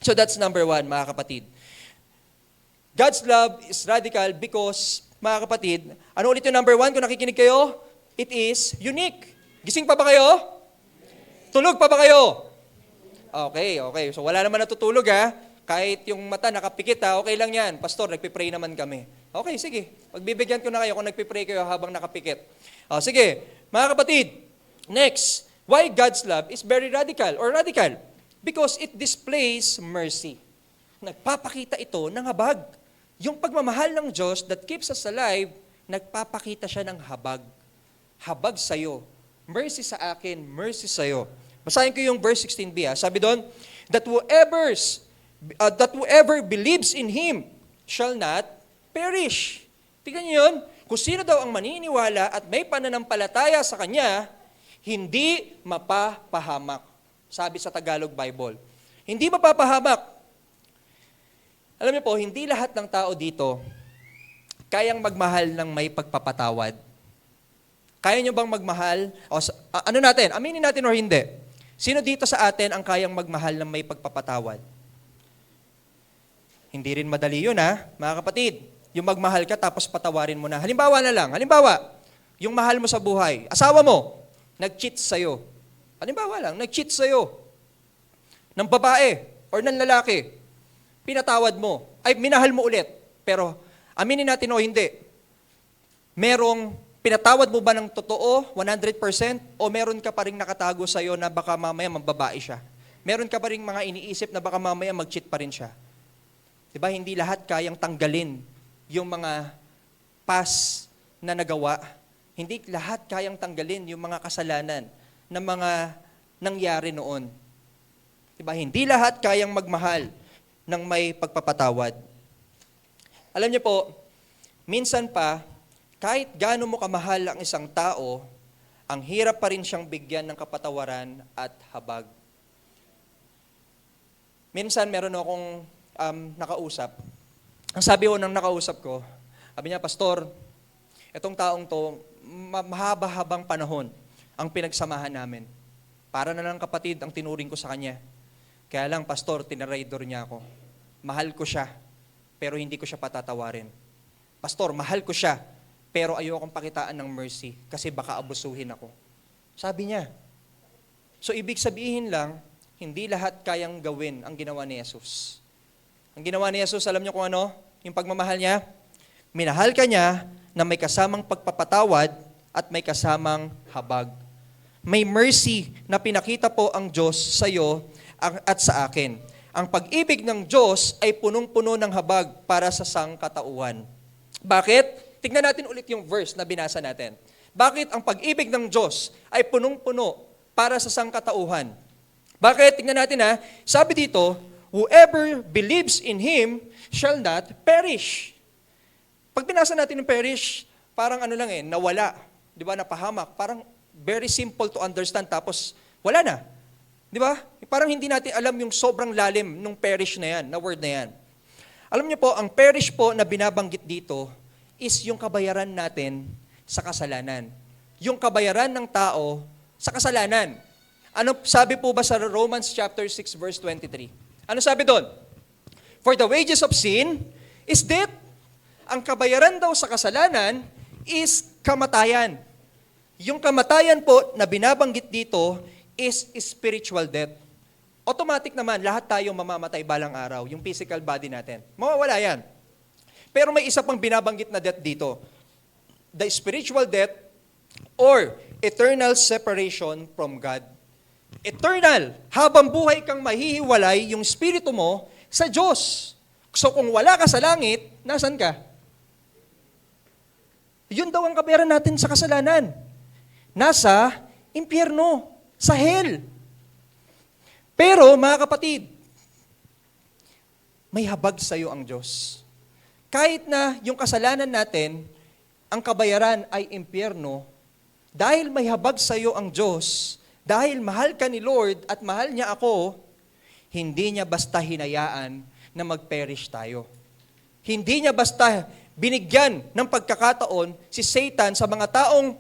So that's number 1, mga kapatid. God's love is radical because, mga kapatid, ano ulit yung number 1 kung nakikinig kayo? It is unique. Gising pa ba kayo? Tulog pa ba kayo? Okay. So wala naman natutulog Kahit yung mata nakapikit okay lang yan. Pastor, nagpipray naman kami. Okay, sige. Pagbibigyan ko na kayo kung nagpipray kayo habang nakapikit. Sige, mga kapatid. Next, why God's love is very radical or radical? Because it displays mercy. Nagpapakita ito ng habag. Yung pagmamahal ng Diyos that keeps us alive, nagpapakita siya ng habag. Habag sa'yo. Mercy sa akin, mercy sa'yo. Basahin ko yung verse 16b. Sabi doon, that whoever believes in Him shall not perish. Tignan niyo yun. Kung sino daw ang maniniwala at may pananampalataya sa Kanya, hindi mapapahamak. Sabi sa Tagalog Bible. Hindi mapapahamak. Alam niyo po, hindi lahat ng tao dito kayang magmahal ng may pagpapatawad. Kaya niyo bang magmahal? Ano natin? Aminin natin o hindi? Sino dito sa atin ang kayang magmahal ng may pagpapatawad? Hindi rin madali yun mga kapatid. Yung magmahal ka tapos patawarin mo na. Halimbawa na lang. Yung mahal mo sa buhay. Asawa mo, nag-cheat sa'yo. Halimbawa lang, nag-cheat sa'yo. Ng babae or ng lalaki. Pinatawad mo. Minahal mo ulit. Pero aminin natin o hindi. Merong pinatawad mo ba ng totoo, 100%? O meron ka pa rin nakatago sa'yo na baka mamaya mambabae siya? Meron ka pa rin mga iniisip na baka mamaya mag-cheat pa rin siya? Diba, hindi lahat kayang tanggalin yung mga past na nagawa. Hindi lahat kayang tanggalin yung mga kasalanan na mga nangyari noon. Diba, hindi lahat kayang magmahal ng may pagpapatawad. Alam niyo po, minsan pa, kahit gaano mo kamahal ang isang tao, ang hirap pa rin siyang bigyan ng kapatawaran at habag. Minsan meron akong nakausap. Ang sabi ko ng nakausap ko, sabi niya, Pastor, itong taong to, mahaba-habang panahon ang pinagsamahan namin. Para na lang kapatid ang tinuring ko sa kanya. Kaya lang, Pastor, tinaraydor niya ako. Mahal ko siya, pero hindi ko siya patatawarin. Pastor, mahal ko siya, pero ayokong pakitaan ng mercy kasi baka abusuhin ako. Sabi niya. So, ibig sabihin lang, hindi lahat kayang gawin ang ginawa ni Jesus. Ang ginawa ni Jesus, alam niyo kung ano? Yung pagmamahal niya? Minahal ka niya na may kasamang pagpapatawad at may kasamang habag. May mercy na pinakita po ang Diyos sa iyo at sa akin. Ang pag-ibig ng Diyos ay punong-puno ng habag para sa sangkatauhan. Bakit? Tingnan natin ulit yung verse na binasa natin. Bakit ang pag-ibig ng Diyos ay punong-puno para sa sangkatauhan? Bakit? Tingnan natin Sabi dito, whoever believes in Him shall not perish. Pag binasa natin yung perish, parang nawala. Di ba? Napahamak. Parang very simple to understand. Tapos, wala na. Di ba? Parang hindi natin alam yung sobrang lalim nung perish na yan, na word na yan. Alam niyo po, ang perish po na binabanggit dito is yung kabayaran natin sa kasalanan. Yung kabayaran ng tao sa kasalanan. Ano sabi po ba sa Romans chapter 6 verse 23? Ano sabi doon? For the wages of sin is death. Ang kabayaran daw sa kasalanan is kamatayan. Yung kamatayan po na binabanggit dito is spiritual death. Automatic naman, lahat tayo mamamatay balang araw, yung physical body natin. Mawawala yan. Pero may isa pang binabanggit na death dito. The spiritual death or eternal separation from God. Eternal. Habang buhay kang mahihiwalay yung spirito mo sa Diyos. So kung wala ka sa langit, nasan ka? Yun daw ang kabayaran natin sa kasalanan. Nasa impyerno, sa hell. Pero mga kapatid, may habag sa iyo ang Diyos. Kahit na yung kasalanan natin, ang kabayaran ay impyerno, dahil may habag sa iyo ang Diyos, dahil mahal ka ni Lord at mahal niya ako, hindi niya basta hinayaan na mag-perish tayo. Hindi niya basta binigyan ng pagkakataon si Satan sa mga taong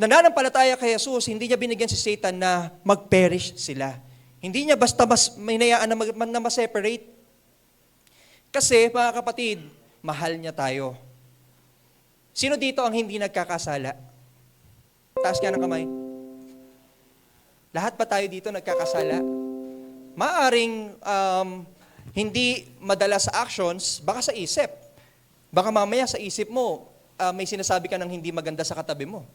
nananampalataya kay Jesus, hindi niya binigyan si Satan na mag-perish sila. Hindi niya basta hinayaan na ma-separate. Kasi, mga kapatid, mahal niya tayo. Sino dito ang hindi nagkakasala? Taas ka ng kamay. Lahat pa tayo dito nagkakasala. Maaring hindi madala sa actions, baka sa isip. Baka mamaya sa isip mo, may sinasabi ka ng hindi maganda sa katabi mo.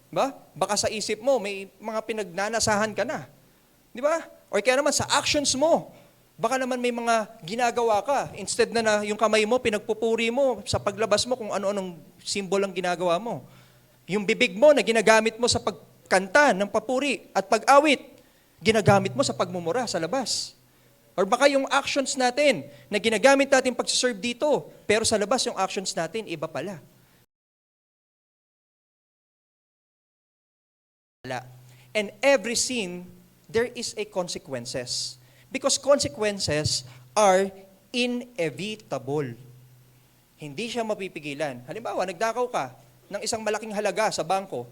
Diba? Baka sa isip mo, may mga pinagnanasahan ka na. Di ba? Or kaya naman sa actions mo, baka naman may mga ginagawa ka. Instead na yung kamay mo, pinagpupuri mo, sa paglabas mo kung ano-anong symbol ang ginagawa mo. Yung bibig mo na ginagamit mo sa pagkanta ng papuri at pag-awit, ginagamit mo sa pagmumura sa labas. Or baka yung actions natin na ginagamit natin pag-serve dito, pero sa labas yung actions natin, iba pala. And every sin, there is a consequences. Because consequences are inevitable. Hindi siya mapipigilan. Halimbawa, nagdakaw ka ng isang malaking halaga sa bangko.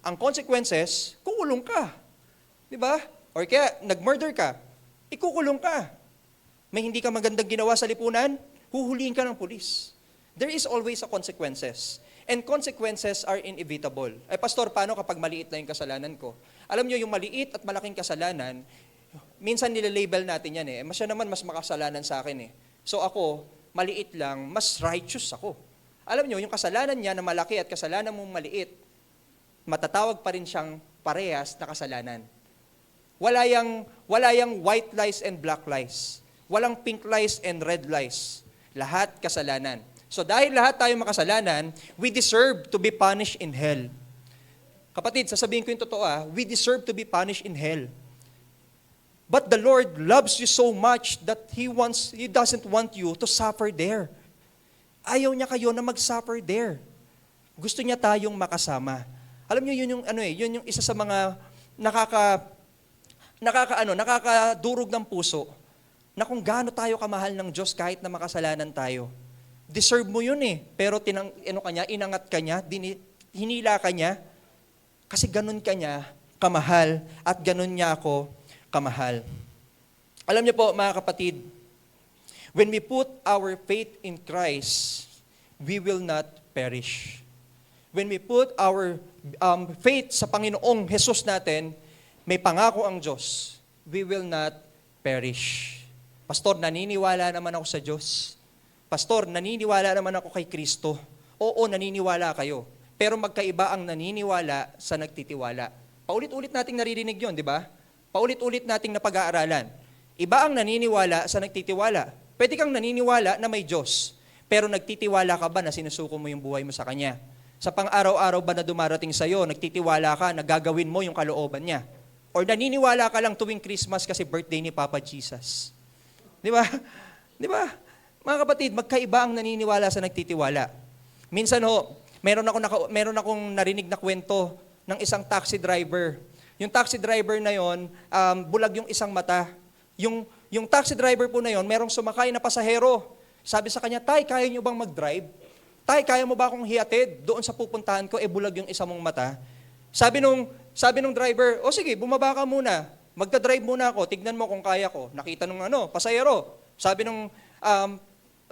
Ang consequences, kukulong ka. Di ba? Or kaya, nag-murder ka, ikukulong ka. May hindi ka magandang ginawa sa lipunan, huhulihin ka ng pulis. There is always a consequences. And consequences are inevitable. Ay, pastor, paano kapag maliit na yung kasalanan ko? Alam nyo, yung maliit at malaking kasalanan, minsan nililabel natin yan eh. Siya naman mas makasalanan sa akin eh. So ako, maliit lang, mas righteous ako. Alam nyo, yung kasalanan niya na malaki at kasalanan mong maliit, matatawag pa rin siyang parehas na kasalanan. Wala yang white lies and black lies. Walang pink lies and red lies. Lahat kasalanan. So dahil lahat tayo makasalanan, we deserve to be punished in hell. Kapatid, sasabihin ko yung totoo we deserve to be punished in hell. But the Lord loves you so much that He doesn't want you to suffer there. Ayaw niya kayo na mag-suffer there. Gusto niya tayong makasama. Alam niyo, yun yung isa sa mga nakakadurog ng puso na kung gaano tayo kamahal ng Diyos kahit na makasalanan tayo. Deserve mo yun eh. Pero inangat ka niya, hinila ka niya, kasi ganun ka niya kamahal at ganun niya ako kamahal. Alam niyo po, mga kapatid, when we put our faith in Christ, we will not perish. When we put our faith sa Panginoong Jesus natin, may pangako ang Diyos, we will not perish. Pastor, naniniwala naman ako sa Diyos. Pastor, naniniwala naman ako kay Kristo. Oo, naniniwala kayo. Pero magkaiba ang naniniwala sa nagtitiwala. Paulit-ulit nating naririnig yun, di ba? Paulit-ulit nating napag-aaralan. Iba ang naniniwala sa nagtitiwala. Pwede kang naniniwala na may Diyos, pero nagtitiwala ka ba na sinusuko mo yung buhay mo sa Kanya? Sa pang-araw-araw ba na dumarating sa'yo, nagtitiwala ka na gagawin mo yung kalooban niya? Or naniniwala ka lang tuwing Christmas kasi birthday ni Papa Jesus? Di ba? Di ba? Mga kapatid, magkaiba ang naniniwala sa nagtitiwala. Minsan meron akong narinig na kwento ng isang taxi driver. Yung taxi driver na yon, bulag yung isang mata. Yung taxi driver po na yon, merong sumakay na pasahero. Sabi sa kanya, Tay, kaya niyo bang mag-drive? Tay, kaya mo ba akong hiatid doon sa pupuntahan ko, bulag yung isa mong mata? Sabi nung driver, o sige, bumaba ka muna. Magdadrive muna ako, tignan mo kung kaya ko. Nakita nung pasahero. Sabi nung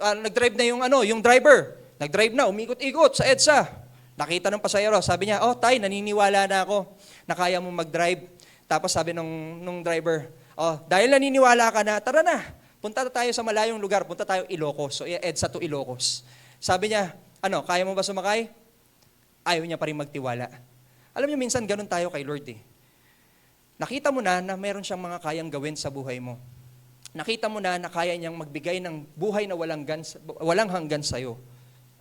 nag-drive na yung driver. Nag-drive na, umikot-ikot sa EDSA. Nakita ng pasahero, sabi niya, oh tay, naniniwala na ako na kaya mo mag-drive. Tapos sabi nung driver, oh, dahil naniniwala ka na, tara na, punta na tayo sa malayong lugar, punta tayo Ilocos. So EDSA to Ilocos. Sabi niya, ano, kaya mo ba sumakay? Ayaw niya pa rin magtiwala. Alam niyo, minsan ganun tayo kay Lord eh. Nakita mo na meron siyang mga kayang gawin sa buhay mo. Nakita mo na kaya niyang magbigay ng buhay na walang hanggan sa'yo.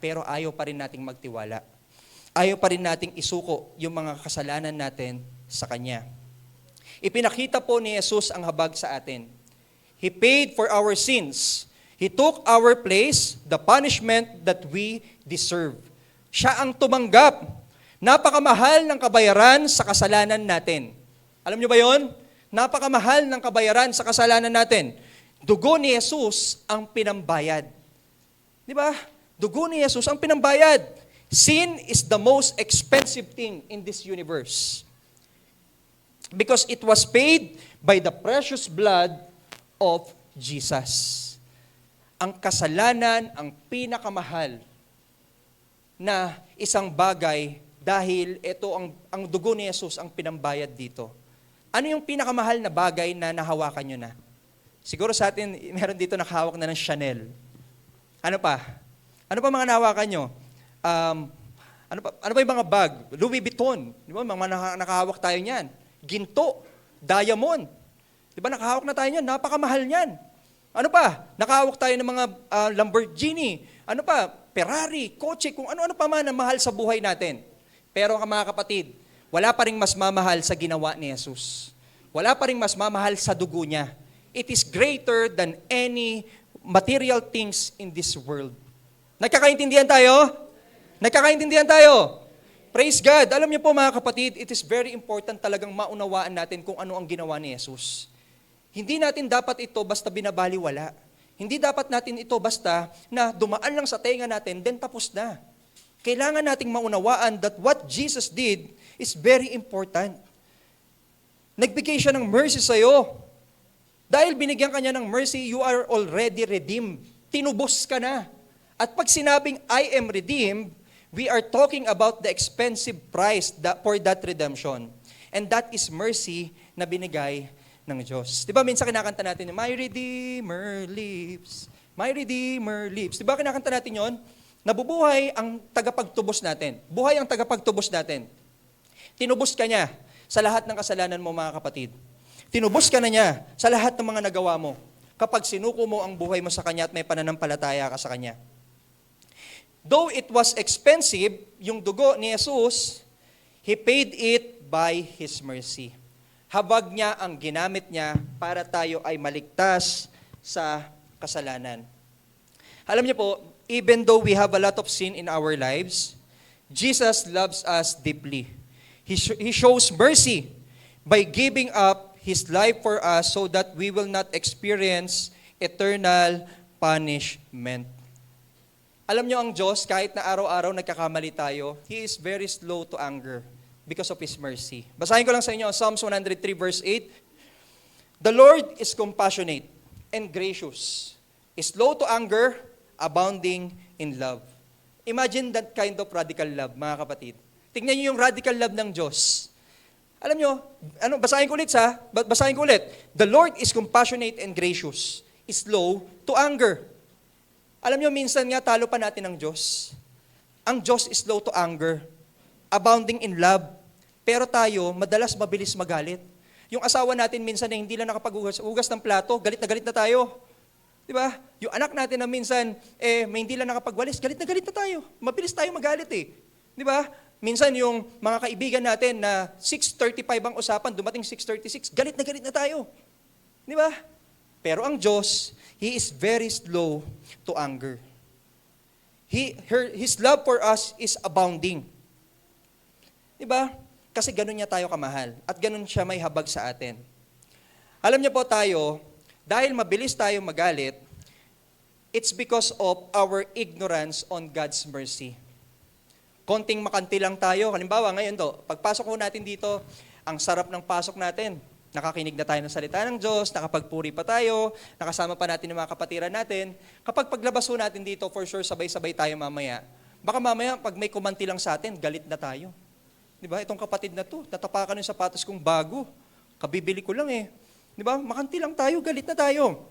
Pero ayaw pa rin nating magtiwala. Ayaw pa rin nating isuko yung mga kasalanan natin sa Kanya. Ipinakita po ni Jesus ang habag sa atin. He paid for our sins. He took our place, the punishment that we deserve. Siya ang tumanggap. Napakamahal ng kabayaran sa kasalanan natin. Alam niyo ba yon? Napakamahal ng kabayaran sa kasalanan natin. Dugo ni Jesus ang pinambayad. Di ba? Dugo ni Jesus ang pinambayad. Sin is the most expensive thing in this universe. Because it was paid by the precious blood of Jesus. Ang kasalanan ang pinakamahal na isang bagay dahil ito ang dugo ni Jesus ang pinambayad dito. Ano yung pinakamahal na bagay na nahawakan nyo na? Siguro sa atin, meron dito nakahawak na ng Chanel. Ano pa? Ano pa mga nahawakan nyo? Ano pa yung mga bag? Louis Vuitton. Di ba? Mga nakahawak tayo niyan. Ginto. Diamond. Di ba? Nakahawak na tayo niyan. Napakamahal niyan. Ano pa? Nakahawak tayo ng mga Lamborghini. Ano pa? Ferrari, kotse, kung ano-ano pa man na mahal sa buhay natin. Pero mga kapatid, wala pa ring mas mamahal sa ginawa ni Jesus. Wala pa ring mas mamahal sa dugo niya. It is greater than any material things in this world. Nagkakaintindihan tayo? Nagkakaintindihan tayo? Praise God. Alam niyo po mga kapatid, it is very important talagang maunawaan natin kung ano ang ginawa ni Jesus. Hindi natin dapat ito basta binabaliwala. Hindi dapat natin ito basta na dumaan lang sa tenga natin, then tapos na. Kailangan nating maunawaan that what Jesus did is very important. Nagbigay siya ng mercy sa'yo. Dahil binigyan ka niya ng mercy, you are already redeemed. Tinubos ka na. At pag sinabing, I am redeemed, we are talking about the expensive price for that redemption. And that is mercy na binigay ng Diyos. Di ba minsan kinakanta natin, My Redeemer lives. My Redeemer lives. Di ba kinakanta natin yon? Nabubuhay ang tagapagtubos natin. Buhay ang tagapagtubos natin. Tinubos ka niya sa lahat ng kasalanan mo, mga kapatid. Tinubos ka na niya sa lahat ng mga nagawa mo kapag sinuko mo ang buhay mo sa Kanya at may pananampalataya ka sa Kanya. Though it was expensive, yung dugo ni Jesus, He paid it by His mercy. Habag niya ang ginamit niya para tayo ay maligtas sa kasalanan. Alam niyo po, even though we have a lot of sin in our lives, Jesus loves us deeply. He shows mercy by giving up His life for us so that we will not experience eternal punishment. Alam niyo ang Diyos, kahit na araw-araw nagkakamali tayo, He is very slow to anger because of His mercy. Basahin ko lang sa inyo ang Psalms 103 verse 8. The Lord is compassionate and gracious, is slow to anger, abounding in love. Imagine that kind of radical love, mga kapatid. Tingnan niyo yung radical love ng Diyos. Alam niyo, basahin ko ulit basahin ko ulit. The Lord is compassionate and gracious, is slow to anger. Alam niyo, minsan nga talo pa natin ang Diyos. Ang Diyos is slow to anger, abounding in love. Pero tayo, madalas mabilis magalit. Yung asawa natin minsan na hindi lang nakapaghugas ng plato, galit na tayo. Di ba? Yung anak natin na minsan, may hindi lang nakapagwalis, galit na tayo. Mabilis tayo magalit eh. Di ba? Minsan yung mga kaibigan natin na 6:35 ang usapan, dumating 6:36, galit na tayo. Di ba? Pero ang Diyos, He is very slow to anger. His love for us is abounding. Di ba? Kasi ganun niya tayo kamahal. At ganun siya may habag sa atin. Alam niyo po tayo, dahil mabilis tayo magalit, it's because of our ignorance on God's mercy. Konting makanti lang tayo. Halimbawa, ngayon pagpasok ko natin dito, ang sarap ng pasok natin. Nakakinig na tayo ng salita ng Diyos, nakapagpuri pa tayo, nakasama pa natin yung mga kapatiran natin. Kapag paglabas ho natin dito, for sure, sabay-sabay tayo mamaya. Baka mamaya, pag may kumanti lang sa atin, galit na tayo. Di ba? Itong kapatid na to, tatapakan yung sapatos kong bago. Kabibili ko lang eh. Di ba? Makanti lang tayo, galit na tayo.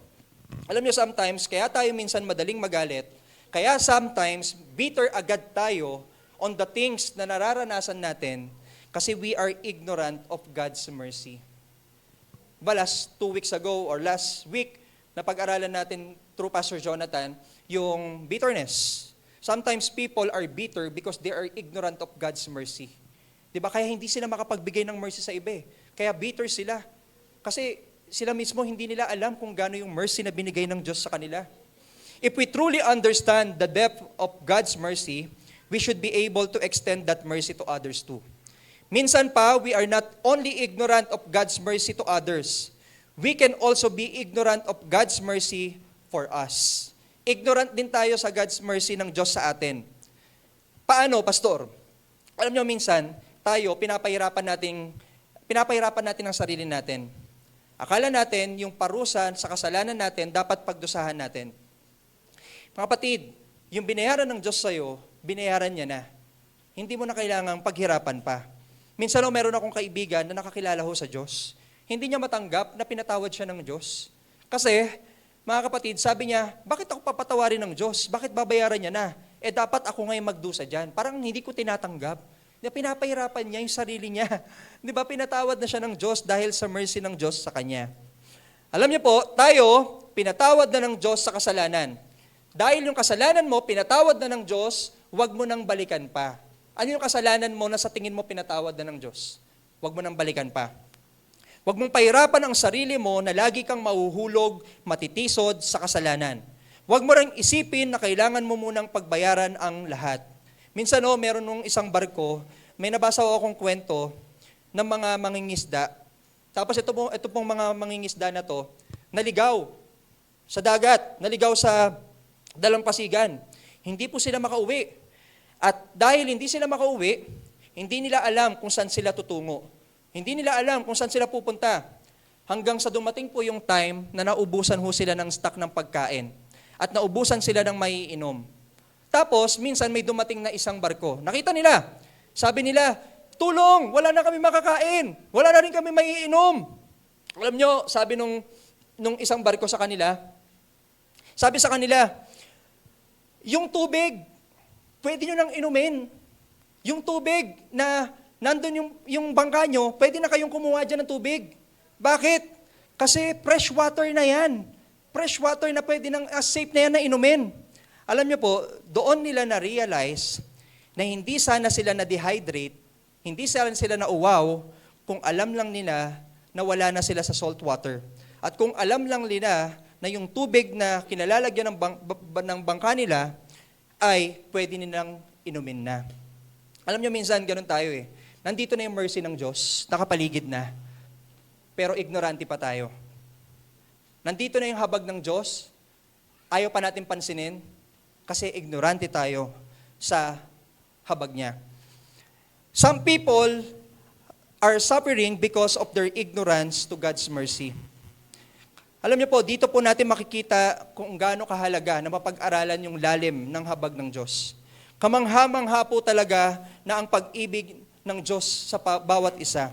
Alam niyo, sometimes, kaya tayo minsan madaling magalit, kaya sometimes, bitter agad tayo on the things na nararanasan natin kasi we are ignorant of God's mercy. Ba, last 2 weeks ago or last week, napag-aralan natin through Pastor Jonathan, yung bitterness. Sometimes people are bitter because they are ignorant of God's mercy. Diba? Kaya hindi sila makapagbigay ng mercy sa iba. Kaya bitter sila. Kasi sila mismo hindi nila alam kung gaano yung mercy na binigay ng Diyos sa kanila. If we truly understand the depth of God's mercy, we should be able to extend that mercy to others too. Minsan pa, we are not only ignorant of God's mercy to others, we can also be ignorant of God's mercy for us. Ignorant din tayo sa God's mercy ng Diyos sa atin. Paano, Pastor? Alam nyo, minsan, tayo, pinapahirapan natin ang sarili natin. Akala natin, yung parusa sa kasalanan natin, dapat pagdusahan natin. Mga kapatid, yung binayaran ng Diyos sa'yo, binayaran niya na. Hindi mo na kailangang paghirapan pa. Minsan meron akong kaibigan na nakakilala ho sa Diyos. Hindi niya matanggap na pinatawad siya ng Diyos. Kasi, mga kapatid, sabi niya, bakit ako papatawarin ng Diyos? Bakit babayaran niya na? Dapat ako ngayon magdusa dyan. Parang hindi ko tinatanggap. Pinapahirapan niya yung sarili niya. Di ba, pinatawad na siya ng Diyos dahil sa mercy ng Diyos sa kanya. Alam niyo po, tayo, pinatawad na ng Diyos sa kasalanan. Dahil yung kasalanan mo, pinatawad na ng Diyos, huwag mo nang balikan pa. Ano yung kasalanan mo na sa tingin mo pinatawad na ng Diyos? Huwag mo nang balikan pa. Huwag mong pahirapan ang sarili mo na lagi kang mahuhulog, matitisod sa kasalanan. Huwag mo ring isipin na kailangan mo munang pagbayaran ang lahat. Minsan meron nung isang barko, may nabasa ko akong kwento ng mga mangingisda. Tapos ito pong mga mangingisda na to, naligaw sa dagat, naligaw sa dalampasigan. Hindi po sila makauwi. At dahil hindi sila makauwi, hindi nila alam kung saan sila tutungo. Hindi nila alam kung saan sila pupunta. Hanggang sa dumating po yung time na naubusan ho sila ng stock ng pagkain. At naubusan sila ng maiinom. Tapos, minsan may dumating na isang barko. Nakita nila. Sabi nila, tulong! Wala na kami makakain. Wala na rin kami maiinom. Alam nyo, sabi nung isang barko sa kanila, sabi sa kanila, yung tubig, pwede nyo nang inumin. Yung tubig na nandun yung bangka nyo, pwede na kayong kumuha dyan ng tubig. Bakit? Kasi fresh water na yan. Fresh water na pwede nang safe na yan na inumin. Alam nyo po, doon nila na-realize na hindi sana sila na-dehydrate, hindi sana sila na-uwaw kung alam lang nila na wala na sila sa salt water. At kung alam lang nila na yung tubig na kinalalagyan ng bangka nila ay pwede nilang inumin na. Alam nyo, minsan ganun tayo eh. Nandito na yung mercy ng Diyos, nakapaligid na. Pero ignorante pa tayo. Nandito na yung habag ng Diyos, ayaw pa natin pansinin, kasi ignorante tayo sa habag niya. Some people are suffering because of their ignorance to God's mercy. Alam niyo po, dito po natin makikita kung gaano kahalaga na mapag-aralan yung lalim ng habag ng Diyos. Kamangha-mangha po talaga na ang pag-ibig ng Diyos sa bawat isa.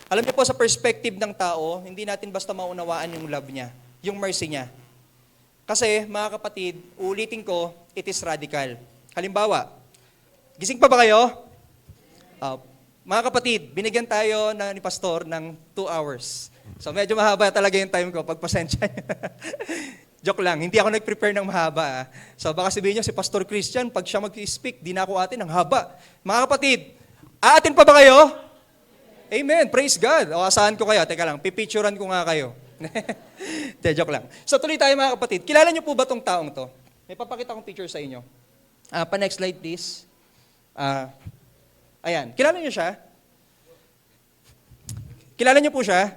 Alam niyo po, sa perspective ng tao, hindi natin basta maunawaan yung love niya, yung mercy niya. Kasi, mga kapatid, ulitin ko, it is radical. Halimbawa, gising pa ba kayo? Mga kapatid, binigyan tayo ni Pastor ng 2 hours. So medyo mahaba talaga yung time ko, pagpasensya niyo. Joke lang, hindi ako nag-prepare ng mahaba. So baka sabihin niyo, si Pastor Christian, pag siya mag-speak, di na ako atin ng haba. Mga kapatid, aatin pa ba kayo? Amen, praise God. O asahan ko kayo, teka lang, pipicturean ko nga kayo. Joke lang. So tuloy tayo mga kapatid. Kilala niyo po ba tong taong to? May papakita akong picture sa inyo. Pa-next slide please. Ayan. Kilala niyo siya? Kilala niyo po siya?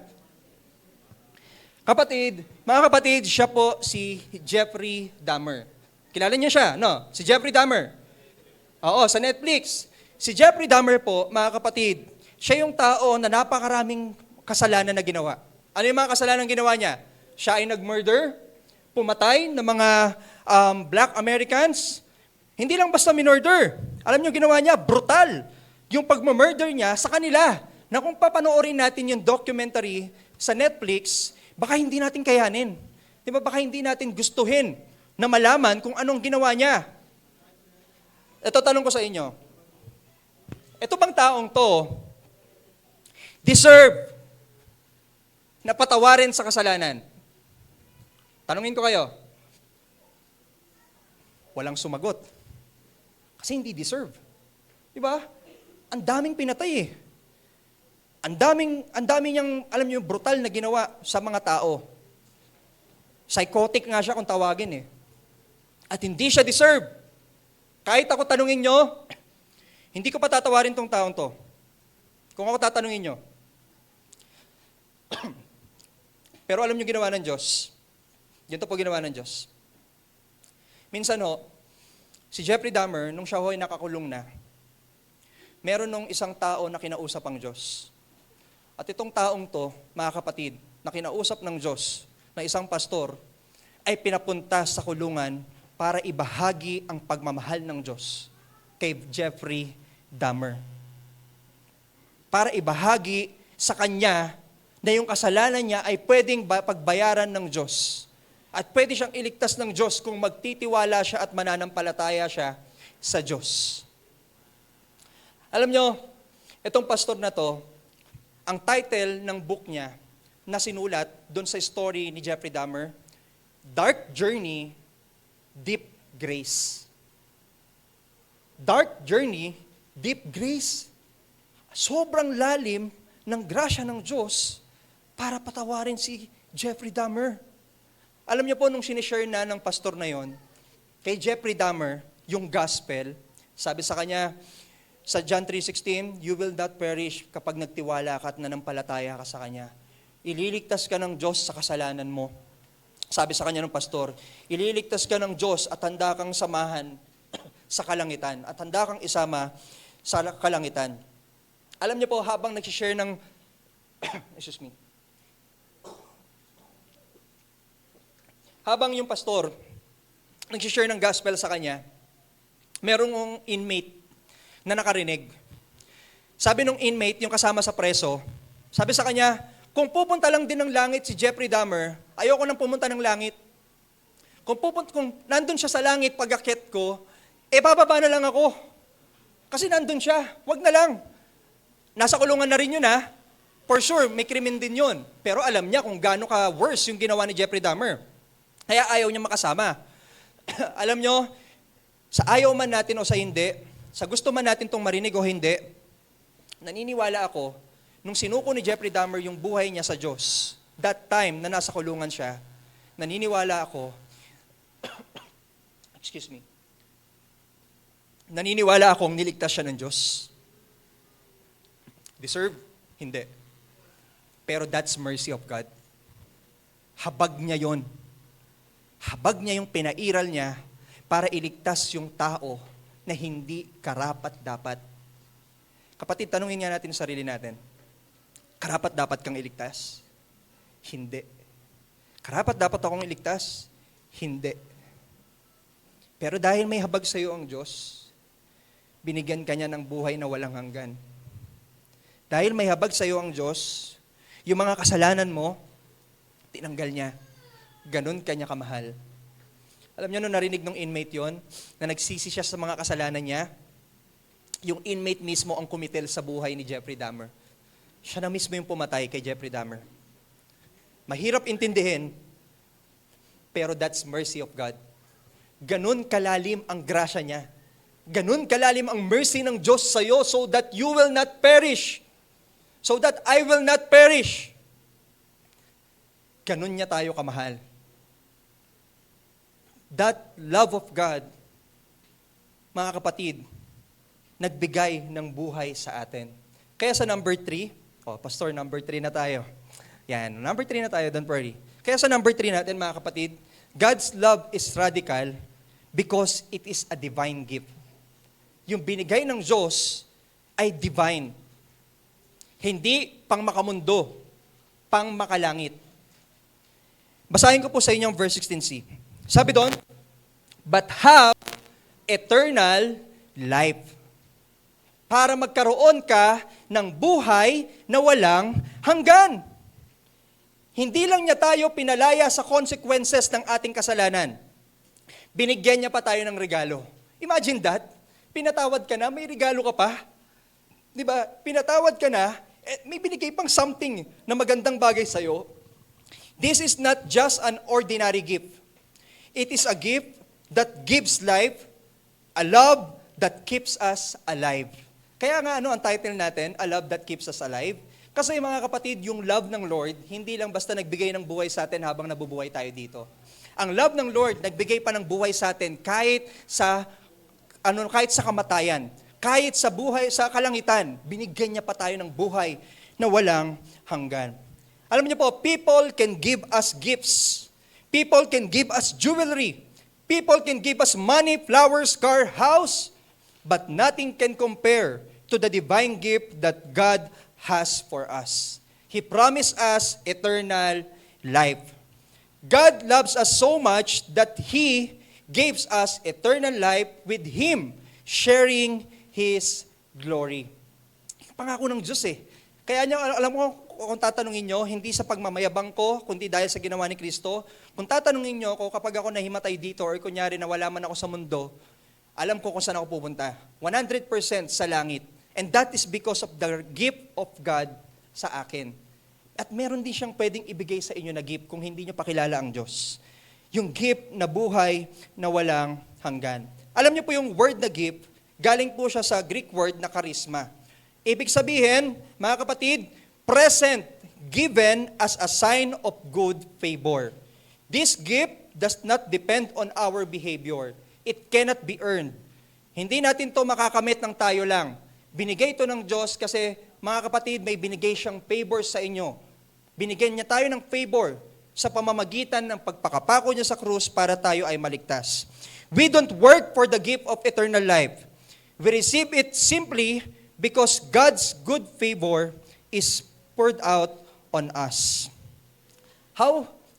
Kapatid, mga kapatid, siya po si Jeffrey Dahmer. Kilala niyo siya, no? Si Jeffrey Dahmer. Oo, sa Netflix. Si Jeffrey Dahmer po, mga kapatid, siya yung tao na napakaraming kasalanan na ginawa. Ano yung mga kasalanan ginawa niya? Siya ay nag-murder, pumatay ng mga Black Americans. Hindi lang basta minurder. Alam niyo ginawa niya? Brutal. Yung pagmamurder niya sa kanila. Na kung papanoorin natin yung documentary sa Netflix, baka hindi natin kayanin. Di ba? Baka hindi natin gustuhin na malaman kung anong ginawa niya. Ito tanong ko sa inyo. Ito bang taong to deserve na patawarin sa kasalanan? Tanungin ko kayo. Walang sumagot. Kasi hindi deserve. Di ba? Ang daming pinatay eh. Ang daming niyang, alam niyo, brutal na ginawa sa mga tao. Psychotic nga siya kung tawagin eh. At hindi siya deserve. Kahit ako tanungin nyo, hindi ko patatawarin tong taong to. Kung ako tatanungin nyo. Pero alam niyo ginawa ng Diyos. Ganito po ginawa ng Diyos. Minsan ho, si Jeffrey Dahmer, nung siya ho'y nakakulong na, meron nung isang tao na kinausap ang Diyos. At itong taong to, mga kapatid, na kinausap ng Diyos, na isang pastor, ay pinapunta sa kulungan para ibahagi ang pagmamahal ng Diyos kay Jeffrey Dahmer. Para ibahagi sa kanya na yung kasalanan niya ay pwedeng pagbayaran ng Diyos. At pwede siyang iligtas ng Diyos kung magtitiwala siya at mananampalataya siya sa Diyos. Alam nyo, itong pastor na to, ang title ng book niya na sinulat doon sa story ni Jeffrey Dahmer, Dark Journey, Deep Grace. Dark Journey, Deep Grace. Sobrang lalim ng grasya ng Diyos para patawarin si Jeffrey Dahmer. Alam niyo po, nung sinishare na ng pastor na yon, kay Jeffrey Dahmer, yung gospel, sabi sa kanya, sa John 3:16, you will not perish kapag nagtiwala ka at nanampalataya ka sa Kanya. Ililigtas ka ng Diyos sa kasalanan mo. Sabi sa kanya ng pastor, ililigtas ka ng Diyos at handa kang samahan sa kalangitan at handa kang isama sa kalangitan. Alam niyo po, habang nagsishare ng, excuse me, habang yung pastor nagsishare ng gospel sa kanya, merong inmate na nakarinig. Sabi nung inmate, yung kasama sa preso, sabi sa kanya, kung pupunta lang din ng langit si Jeffrey Dahmer, ayoko nang pumunta ng langit. Kung nandun siya sa langit pag-akyat ko, bababa na lang ako. Kasi nandun siya, wag na lang. Nasa kulungan na rin yun ha. For sure, may krimen din yun. Pero alam niya kung gaano ka worse yung ginawa ni Jeffrey Dahmer. Kaya ayaw niya makasama. Alam nyo, sa ayaw man natin o sa hindi, sa gusto man natin itong marinig o hindi, naniniwala ako, nung sinuko ni Jeffrey Dahmer yung buhay niya sa Diyos, that time na nasa kulungan siya, naniniwala ako, excuse me, naniniwala akong niligtas siya ng Diyos. Deserve? Hindi. Pero that's mercy of God. Habag niya yon. Habag niya yung pinairal niya para iligtas yung tao na hindi karapat-dapat. Kapatid, tanungin nga natin sa sarili natin. Karapat-dapat kang iligtas? Hindi. Karapat-dapat akong iligtas? Hindi. Pero dahil may habag sa iyo ang Diyos, binigyan ka niya ng buhay na walang hanggan. Dahil may habag sa iyo ang Diyos, yung mga kasalanan mo, tinanggal niya. Ganun kanya kamahal. Alam niyo, nung narinig ng inmate yon, na nagsisi siya sa mga kasalanan niya, yung inmate mismo ang kumitil sa buhay ni Jeffrey Dahmer. Siya na mismo yung pumatay kay Jeffrey Dahmer. Mahirap intindihin, pero that's mercy of God. Ganun kalalim ang grasya niya. Ganun kalalim ang mercy ng Diyos sa iyo so that you will not perish. So that I will not perish. Ganun niya tayo kamahal. That love of God, mga kapatid, nagbigay ng buhay sa atin. Kaya sa number 3, pastor, number 3 na tayo. Yan, number 3 na tayo, don't worry. Kaya sa number 3 natin, mga kapatid, God's love is radical because it is a divine gift. Yung binigay ng Diyos ay divine. Hindi pang makamundo, pang makalangit. Basahin ko po sa inyo ang verse 16c. Sabi doon, but have eternal life. Para magkaroon ka ng buhay na walang hanggan. Hindi lang niya tayo pinalaya sa consequences ng ating kasalanan. Binigyan niya pa tayo ng regalo. Imagine that. Pinatawad ka na, may regalo ka pa. Di ba? Pinatawad ka na, may binigay pang something na magandang bagay sa'yo. This is not just an ordinary gift. It is a gift that gives life, a love that keeps us alive. Kaya nga ang title natin, A Love That Keeps Us Alive? Kasi mga kapatid, yung love ng Lord, hindi lang basta nagbigay ng buhay sa atin habang nabubuhay tayo dito. Ang love ng Lord, nagbigay pa ng buhay sa atin kahit sa kamatayan, kahit sa buhay sa kalangitan, binigyan niya pa tayo ng buhay na walang hanggan. Alam niyo po, people can give us gifts. People can give us jewelry. People can give us money, flowers, car, house, but nothing can compare to the divine gift that God has for us. He promised us eternal life. God loves us so much that He gives us eternal life with Him, sharing His glory. Pangako ng Diyos eh. Kaya niyo, alam mo, kung tatanungin niyo, hindi sa pagmamayabang ko, kundi dahil sa ginawa ni Kristo. Kung tatanungin niyo ako, kapag ako nahimatay dito, or kunyari nawala man ako sa mundo, alam ko kung saan ako pupunta. 100% sa langit. And that is because of the gift of God sa akin. At meron din siyang pwedeng ibigay sa inyo na gift kung hindi niyo pakilala ang Diyos. Yung gift na buhay na walang hanggan. Alam niyo po yung word na gift, galing po siya sa Greek word na charisma. Ibig sabihin, mga kapatid, present, given as a sign of good favor. This gift does not depend on our behavior. It cannot be earned. Hindi natin to makakamit ng tayo lang. Binigay ito ng Diyos kasi, mga kapatid, may binigay siyang favor sa inyo. Binigyan niya tayo ng favor sa pamamagitan ng pagpakapako niya sa krus para tayo ay maligtas. We don't work for the gift of eternal life. We receive it simply because God's good favor is poured out on us.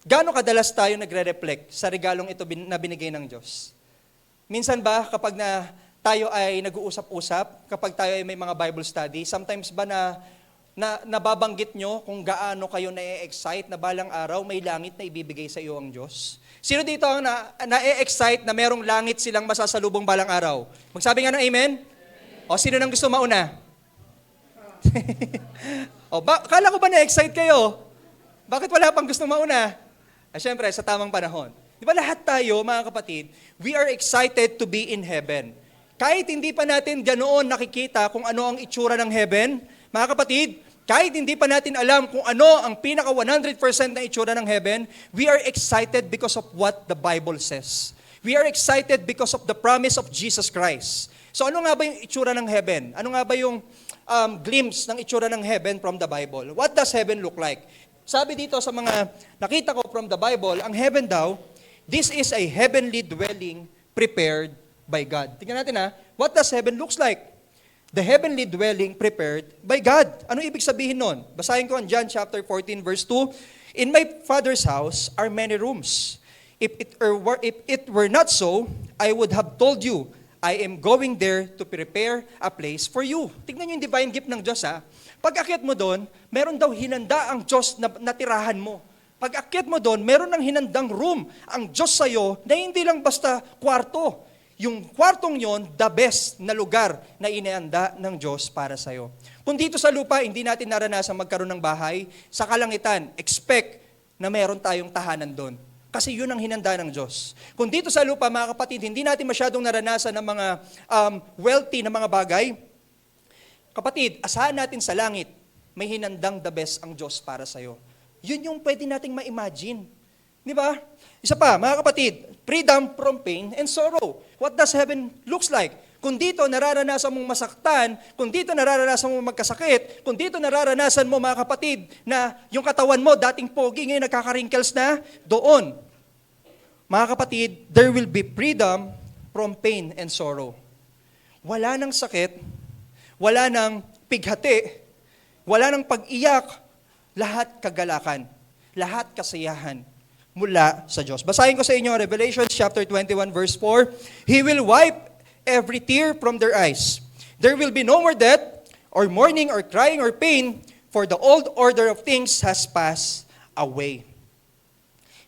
Gaano kadalas tayo nagre-reflect sa regalong ito na binigay ng Diyos? Minsan ba kapag tayo ay nag-uusap-usap, kapag tayo ay may mga Bible study, sometimes ba nababanggit nyo kung gaano kayo na-excite na balang araw may langit na ibibigay sa iyo ang Diyos? Sino dito ang na-excite na merong langit silang masasalubong balang araw? Magsabi nga ng amen? O sino nang gusto mauna? Kala ko ba na-excite kayo? Bakit wala pang gusto mauna? Siyempre, sa tamang panahon. Di ba lahat tayo, mga kapatid, we are excited to be in heaven. Kahit hindi pa natin ganoon nakikita kung ano ang itsura ng heaven, mga kapatid, kahit hindi pa natin alam kung ano ang pinaka 100% na itsura ng heaven, we are excited because of what the Bible says. We are excited because of the promise of Jesus Christ. So ano nga ba yung itsura ng heaven? Ano nga ba yung glimpse ng itsura ng heaven from the Bible? What does heaven look like? Sabi dito sa mga nakita ko from the Bible, ang heaven daw, this is a heavenly dwelling prepared by God. Tingnan natin what does heaven looks like? The heavenly dwelling prepared by God. Ano ibig sabihin nun? Basahin ko ang John chapter 14 verse 2. In my Father's house are many rooms. If it were not so, I would have told you, I am going there to prepare a place for you. Tignan niyo yung divine gift ng Diyos Pag akyat mo doon, meron daw hinanda ang Diyos na natirahan mo. Pag akyat mo doon, meron ng hinandang room ang Diyos sa'yo na hindi lang basta kwarto. Yung kwartong yon, the best na lugar na inihanda ng Diyos para sa'yo. Kung dito sa lupa, hindi natin naranasan magkaroon ng bahay, sa kalangitan, expect na meron tayong tahanan doon. Kasi yun ang hinanda ng Diyos. Kung dito sa lupa, mga kapatid, hindi natin masyadong naranasan ng mga wealthy na mga bagay. Kapatid, asahan natin sa langit, may hinandang the best ang Diyos para sa'yo. Yun yung pwede nating ma-imagine. Di ba? Isa pa, mga kapatid, freedom from pain and sorrow. What does heaven looks like? Kung dito nararanasan mong masaktan, kung dito nararanasan mong magkasakit, kung dito nararanasan mo, mga kapatid, na yung katawan mo dating pogi, ngayon nagkaka-wrinkles na, doon. Mga kapatid, there will be freedom from pain and sorrow. Wala nang sakit, wala nang pighati, wala nang pag-iyak, lahat kagalakan, lahat kasiyahan mula sa Diyos. Basahin ko sa inyo, Revelation chapter 21 verse 4. He will wipe every tear from their eyes. There will be no more death, or mourning, or crying, or pain, for the old order of things has passed away.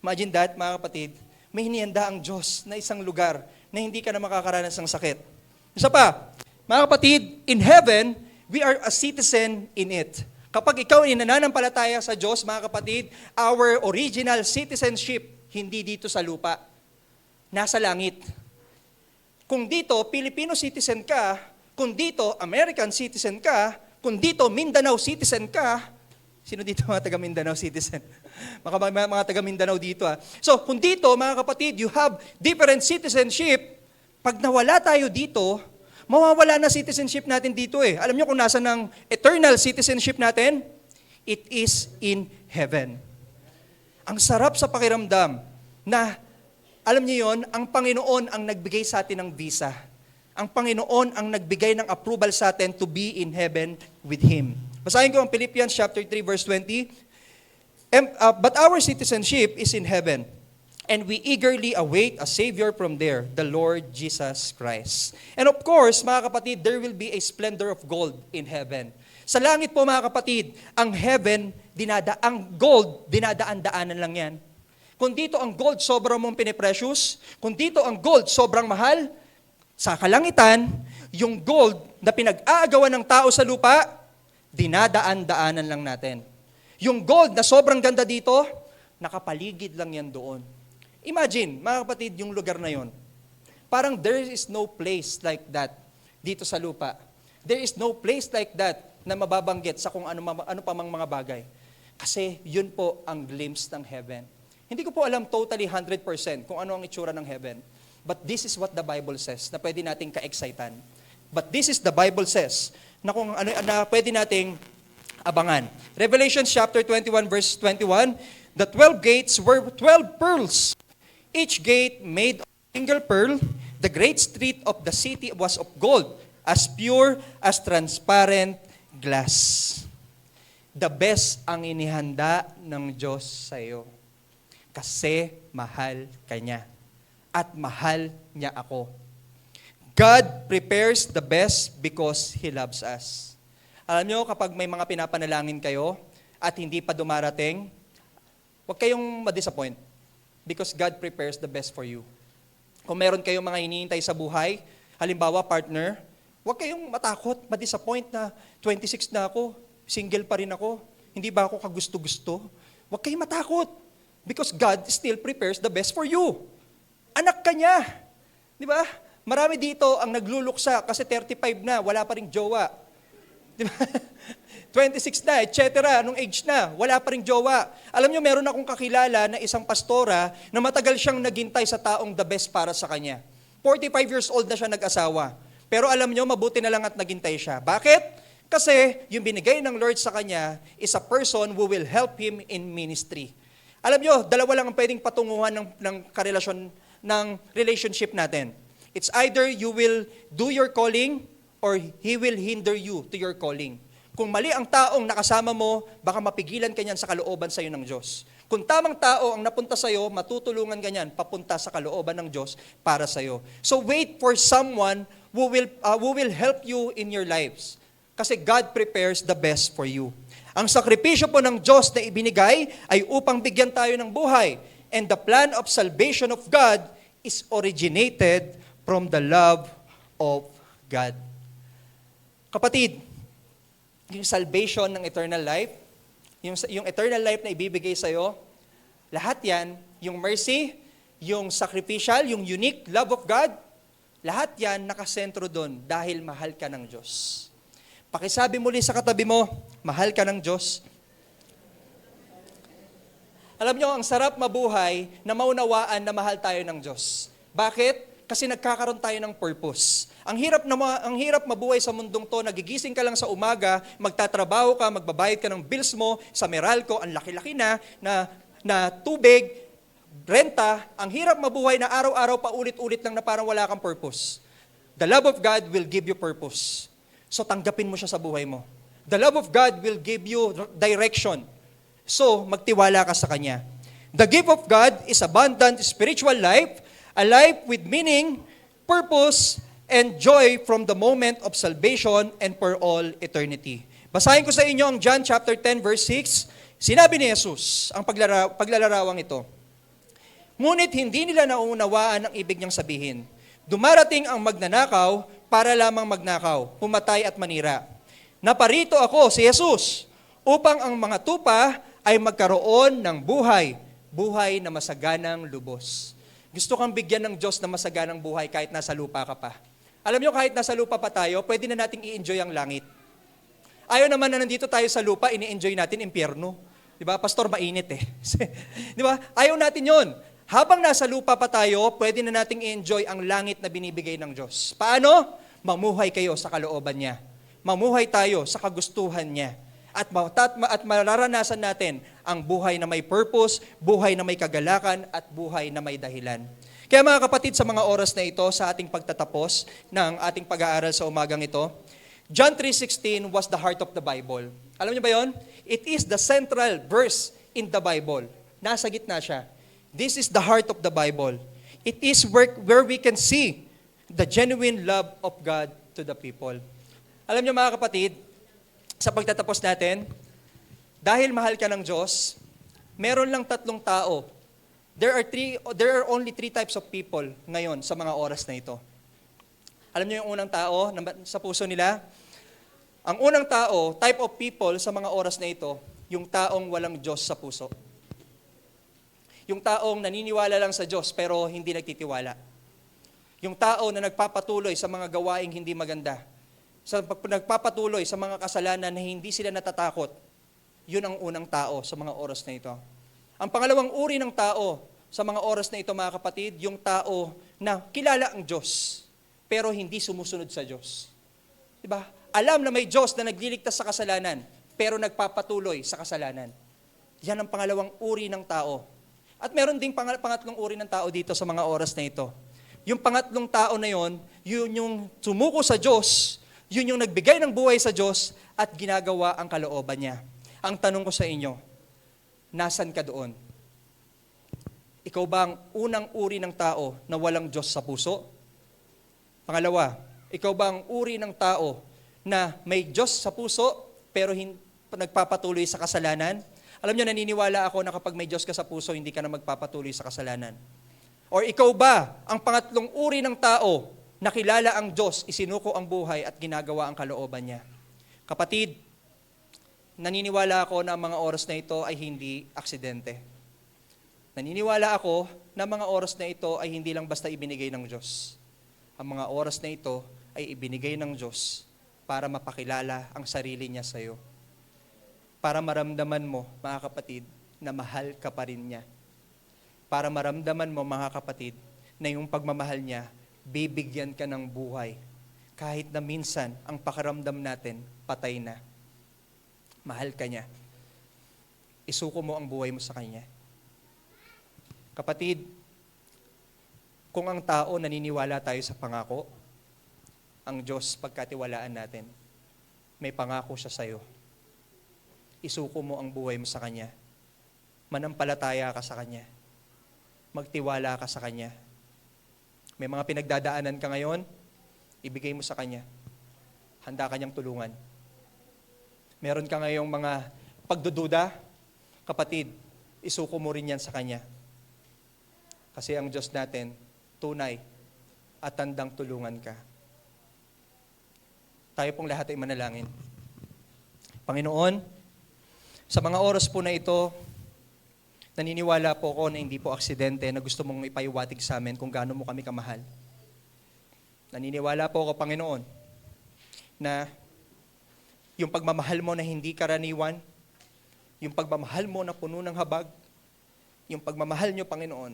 Imagine that, mga kapatid, may hinihanda ang Diyos na isang lugar na hindi ka na makakaranas ng sakit. Isa pa, mga kapatid, in heaven, we are a citizen in it. Kapag ikaw ay nananampalataya sa Diyos, mga kapatid, our original citizenship, hindi dito sa lupa, nasa langit. Kung dito, Filipino citizen ka, kung dito, American citizen ka, kung dito, Mindanao citizen ka, sino dito mga taga Mindanao citizen? Mga taga Mindanao dito. So, kung dito, mga kapatid, you have different citizenship, pag nawala tayo dito, mawawala na citizenship natin dito eh. Alam niyo kung nasa ng eternal citizenship natin? It is in heaven. Ang sarap sa pakiramdam na, alam niyo yon, ang Panginoon ang nagbigay sa atin ng visa. Ang Panginoon ang nagbigay ng approval sa atin to be in heaven with Him. Basahin ko ang Philippians chapter 3 verse 20. But our citizenship is in heaven, and we eagerly await a Savior from there, the Lord Jesus Christ. And of course, mga kapatid, there will be a splendor of gold in heaven. Sa langit po, mga kapatid, ang heaven, ang gold, dinadaan-daanan lang yan. Kung dito ang gold sobrang mong piniprecious, kung dito ang gold sobrang mahal, sa kalangitan, yung gold na pinag-aagawan ng tao sa lupa, dinadaan-daanan lang natin. Yung gold na sobrang ganda dito, nakapaligid lang yan doon. Imagine, mga kapatid, yung lugar na yon. Parang there is no place like that dito sa lupa. There is no place like that na mababanggit sa kung ano pa mang mga bagay. Kasi yun po ang glimpse ng heaven. Hindi ko po alam totally 100% kung ano ang itsura ng heaven. But this is what the Bible says na pwede nating ka-excitan. But this is the Bible says na kung ano na pwede nating abangan. Revelation chapter 21 verse 21, the 12 gates were 12 pearls. Each gate made of a single pearl. The great street of the city was of gold, as pure as transparent glass. The best ang inihanda ng Diyos sa iyo. Kasi mahal ka niya. At mahal niya ako. God prepares the best because He loves us. Alam niyo, kapag may mga pinapanalangin kayo at hindi pa dumarating, huwag kayong ma-disappoint because God prepares the best for you. Kung meron kayong mga hinihintay sa buhay, halimbawa partner, huwag kayong matakot, ma-disappoint na 26 na ako, single pa rin ako, hindi ba ako kagusto-gusto? Huwag kayong matakot because God still prepares the best for you. Anak ka niya. Di ba? Marami dito ang nagluluksa kasi 35 na, wala pa ring jowa. Di ba? 26 na, etc. Anong age na, wala pa ring jowa. Alam niyo, meron akong kakilala na isang pastora na matagal siyang naghintay sa taong the best para sa kanya. 45 years old na siya nag-asawa. Pero alam niyo, mabuti na lang at naghintay siya. Bakit? Kasi yung binigay ng Lord sa kanya is a person who will help him in ministry. Alam niyo, dalawa lang ang pwedeng patunguhan ng karelasyon ng relationship natin. It's either you will do your calling or He will hinder you to your calling. Kung mali ang taong nakasama mo, baka mapigilan ka niyan sa kalooban sa iyo ng Diyos. Kung tamang tao ang napunta sa iyo, matutulungan ka niyan papunta sa kalooban ng Diyos para sa iyo. So wait for someone who will help you in your lives. Kasi God prepares the best for you. Ang sakripisyo po ng Diyos na ibinigay ay upang bigyan tayo ng buhay. And the plan of salvation of God is originated from the love of God. Kapatid, yung salvation ng eternal life, yung eternal life na ibibigay sa'yo, lahat yan, yung mercy, yung sacrificial, yung unique love of God, lahat yan nakasentro doon dahil mahal ka ng Diyos. Pakisabi muli sa katabi mo, mahal ka ng Diyos. Alam niyo, ang sarap mabuhay na maunawaan na mahal tayo ng Diyos. Bakit? Kasi nagkakaroon tayo ng purpose. Ang hirap mabuhay sa mundong to, nagigising ka lang sa umaga, magtatrabaho ka, magbabayad ka ng bills mo, sa Meralco, ang laki-laki na tubig, renta, ang hirap mabuhay na araw-araw paulit-ulit lang na parang wala kang purpose. The love of God will give you purpose. So tanggapin mo siya sa buhay mo. The love of God will give you direction. So, magtiwala ka sa Kanya. The gift of God is abundant spiritual life, a life with meaning, purpose, and joy from the moment of salvation and for all eternity. Basahin ko sa inyo ang John chapter 10 verse 6. Sinabi ni Jesus ang paglalarawang ito. Ngunit hindi nila nauunawaan ang ibig niyang sabihin. Dumarating ang magnanakaw para lamang magnakaw, pumatay at manira. Naparito ako, si Jesus, upang ang mga tupa ay magkaroon ng buhay, buhay na masaganang lubos. Gusto kang bigyan ng Diyos na masaganang buhay kahit nasa lupa ka pa. Alam nyo, kahit nasa lupa pa tayo, pwede na nating i-enjoy ang langit. Ayaw naman na nandito tayo sa lupa, ini-enjoy natin impyerno. Di ba? Pastor, mainit eh. Di ba? Ayaw natin yon. Habang nasa lupa pa tayo, pwede na nating i-enjoy ang langit na binibigay ng Diyos. Paano? Mamuhay kayo sa kalooban niya. Mamuhay tayo sa kagustuhan niya. At mararanasan natin ang buhay na may purpose, buhay na may kagalakan, at buhay na may dahilan. Kaya mga kapatid, sa mga oras na ito, sa ating pagtatapos ng ating pag-aaral sa umagang ito, John 3:16 was the heart of the Bible. Alam niyo ba yon? It is the central verse in the Bible. Nasa gitna siya. This is the heart of the Bible. It is where we can see the genuine love of God to the people. Alam niyo mga kapatid, sa pagtatapos natin, dahil mahal ka ng Diyos, meron lang tatlong tao. There are only three types of people ngayon sa mga oras na ito. Alam niyo yung unang tao sa puso nila? Ang unang tao, type of people sa mga oras na ito, yung taong walang Diyos sa puso. Yung taong naniniwala lang sa Diyos pero hindi nagtitiwala. Yung tao na nagpapatuloy sa mga gawaing hindi maganda. Nagpapatuloy sa mga kasalanan na hindi sila natatakot. Yun ang unang tao sa mga oras na ito. Ang pangalawang uri ng tao sa mga oras na ito, mga kapatid, yung tao na kilala ang Diyos pero hindi sumusunod sa Diyos. Diba? Alam na may Diyos na nagliligtas sa kasalanan pero nagpapatuloy sa kasalanan. Yan ang pangalawang uri ng tao. At meron ding pangatlong uri ng tao dito sa mga oras na ito. Yung pangatlong tao na yon, yun yung sumuko sa Diyos, yun yung nagbigay ng buhay sa Diyos at ginagawa ang kalooban niya. Ang tanong ko sa inyo, nasan ka doon? Ikaw ba ang unang uri ng tao na walang Diyos sa puso? Pangalawa, ikaw ba ang uri ng tao na may Diyos sa puso pero nagpapatuloy sa kasalanan? Alam niyo, naniniwala ako na kapag may Diyos ka sa puso, hindi ka na magpapatuloy sa kasalanan. Or ikaw ba ang pangatlong uri ng tao na kilala ang Diyos, isinuko ang buhay at ginagawa ang kalooban niya? Kapatid, naniniwala ako na ang mga oras na ito ay hindi aksidente. Naniniwala ako na mga oras na ito ay hindi lang basta ibinigay ng Diyos. Ang mga oras na ito ay ibinigay ng Diyos para mapakilala ang sarili niya sa iyo. Para maramdaman mo, mga kapatid, na mahal ka pa rin niya. Para maramdaman mo, mga kapatid, na yung pagmamahal niya, bibigyan ka ng buhay. Kahit na minsan, ang pakaramdam natin, patay na. Mahal ka niya. Isuko mo ang buhay mo sa kanya. Kapatid, kung ang tao naniniwala tayo sa pangako, ang Diyos pagkatiwalaan natin, may pangako siya sa iyo. Isuko mo ang buhay mo sa Kanya. Manampalataya ka sa Kanya. Magtiwala ka sa Kanya. May mga pinagdadaanan ka ngayon, ibigay mo sa Kanya. Handa ka niyang tulungan. Meron ka ngayong mga pagdududa, kapatid, isuko mo rin yan sa Kanya. Kasi ang Diyos natin, tunay at tandang tulungan ka. Tayo pong lahat ay manalangin. Panginoon, sa mga oras po na ito, naniniwala po ako na hindi po aksidente na gusto mong ipaiwatig sa amin kung gaano mo kami kamahal. Naniniwala po ako, Panginoon, na yung pagmamahal mo na hindi karaniwan, yung pagmamahal mo na puno ng habag, yung pagmamahal nyo, Panginoon,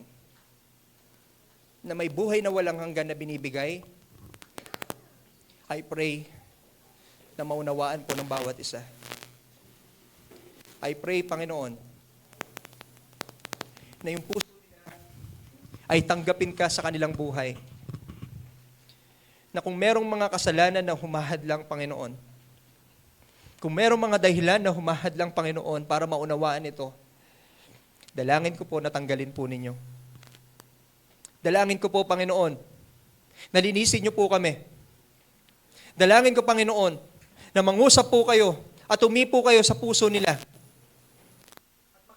na may buhay na walang hanggan na binibigay, I pray na maunawaan po ng bawat isa. I pray, Panginoon, na yung puso nila ay tanggapin ka sa kanilang buhay. Na kung merong mga kasalanan na humahadlang, Panginoon, kung merong mga dahilan na humahadlang, Panginoon, para maunawaan ito, dalangin ko po na tanggalin po ninyo. Dalangin ko po, Panginoon, Nalinisin niyo po kami. Dalangin ko, Panginoon, na mangusap po kayo at umipo kayo sa puso nila.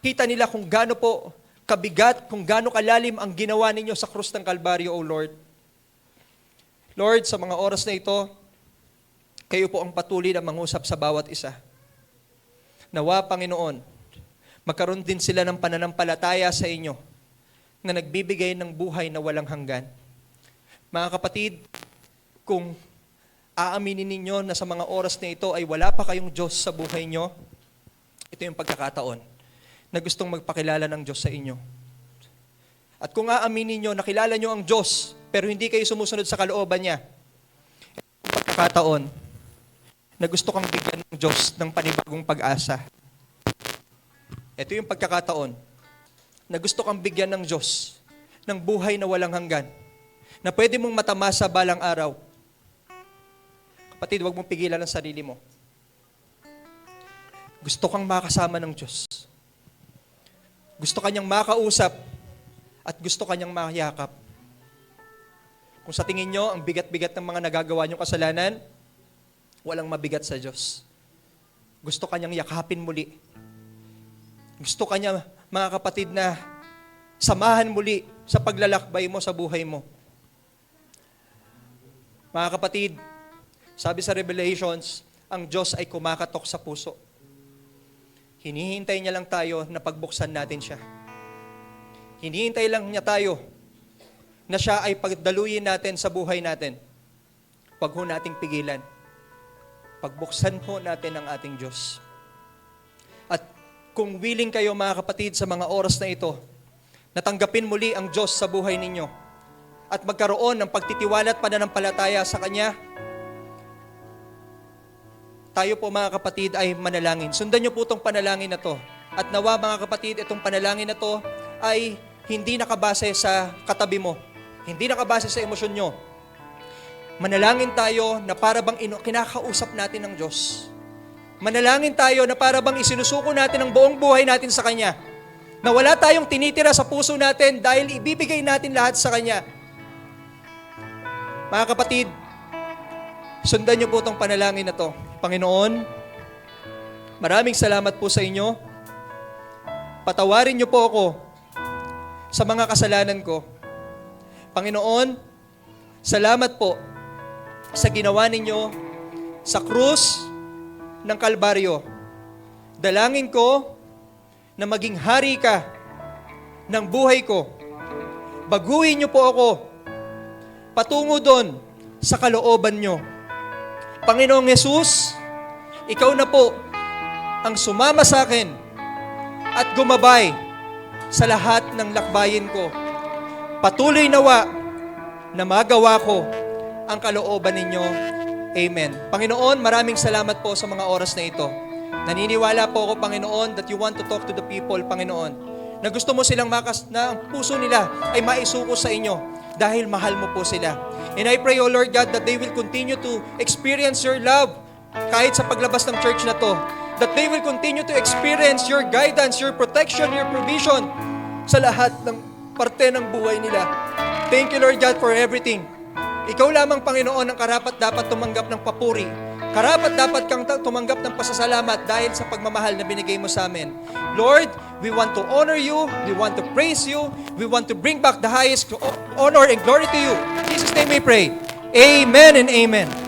Makita nila kung gaano po kabigat, kung gaano kalalim ang ginawa ninyo sa krus ng Kalbaryo, O Lord. Lord, sa mga oras na ito, kayo po ang patuloy na mangusap sa bawat isa. Nawa, Panginoon, magkaroon din sila ng pananampalataya sa inyo na nagbibigay ng buhay na walang hanggan. Mga kapatid, kung aaminin ninyo na sa mga oras na ito ay wala pa kayong Diyos sa buhay nyo, ito yung pagkakataon na gustong magpakilala ng Diyos sa inyo. At kung aaminin nyo, nakilala nyo ang Diyos, pero hindi kayo sumusunod sa kalooban niya, ito yung pagkakataon na gusto kang bigyan ng Diyos ng panibagong pag-asa. Ito yung pagkakataon na gusto kang bigyan ng Diyos ng buhay na walang hanggan, na pwede mong matamasa balang araw. Kapatid, huwag mong pigilan ang sarili mo. Gusto kang makasama ng Diyos. Gusto kanyang makausap at gusto kanyang makayakap. Kung sa tingin nyo, ang bigat-bigat ng mga nagagawa nyong kasalanan, walang mabigat sa Diyos. Gusto kanyang yakapin muli. Gusto kanya, mga kapatid, na samahan muli sa paglalakbay mo sa buhay mo. Mga kapatid, sabi sa Revelations, ang Diyos ay kumakatok sa puso. Hinihintay niya lang tayo na pagbuksan natin siya. Hinihintay lang niya tayo na siya ay pagdaluyin natin sa buhay natin. Huwag ho nating pigilan. Pagbuksan ho natin ang ating Diyos. At kung willing kayo, mga kapatid, sa mga oras na ito, natanggapin muli ang Diyos sa buhay ninyo at magkaroon ng pagtitiwala at pananampalataya sa Kanya, tayo po, mga kapatid, ay manalangin. Sundan niyo po itong panalangin na to. At nawa, mga kapatid, itong panalangin na to ay hindi nakabase sa katabi mo. Hindi nakabase sa emosyon nyo. Manalangin tayo na para bang kinakausap natin ng Diyos. Manalangin tayo na para bang isinusuko natin ang buong buhay natin sa Kanya. Na wala tayong tinitira sa puso natin dahil ibibigay natin lahat sa Kanya. Mga kapatid, sundan niyo po itong panalangin na to. Panginoon, maraming salamat po sa inyo. Patawarin niyo po ako sa mga kasalanan ko. Panginoon, salamat po sa ginawa ninyo sa krus ng Kalbaryo. Dalangin ko na maging hari ka ng buhay ko. Baguhin niyo po ako patungo doon sa kalooban niyo. Panginoong Yesus, ikaw na po ang sumama sa akin at gumabay sa lahat ng lakbayin ko. Patuloy nawa na magawa ko ang kalooban ninyo. Amen. Panginoon, maraming salamat po sa mga oras na ito. Naniniwala po ako, Panginoon, that you want to talk to the people, Panginoon, na gusto mo silang na ang puso nila ay maisuko sa inyo dahil mahal mo po sila. And I pray, O Lord God, that they will continue to experience your love kahit sa paglabas ng church na to. That they will continue to experience your guidance, your protection, your provision sa lahat ng parte ng buhay nila. Thank you, Lord God, for everything. Ikaw lamang, Panginoon, ang karapat dapat tumanggap ng papuri. Karapat dapat kang tumanggap ng pasasalamat dahil sa pagmamahal na binigay mo sa amin. Lord, we want to honor you, we want to praise you, we want to bring back the highest honor and glory to you. In Jesus' name we pray. Amen and amen.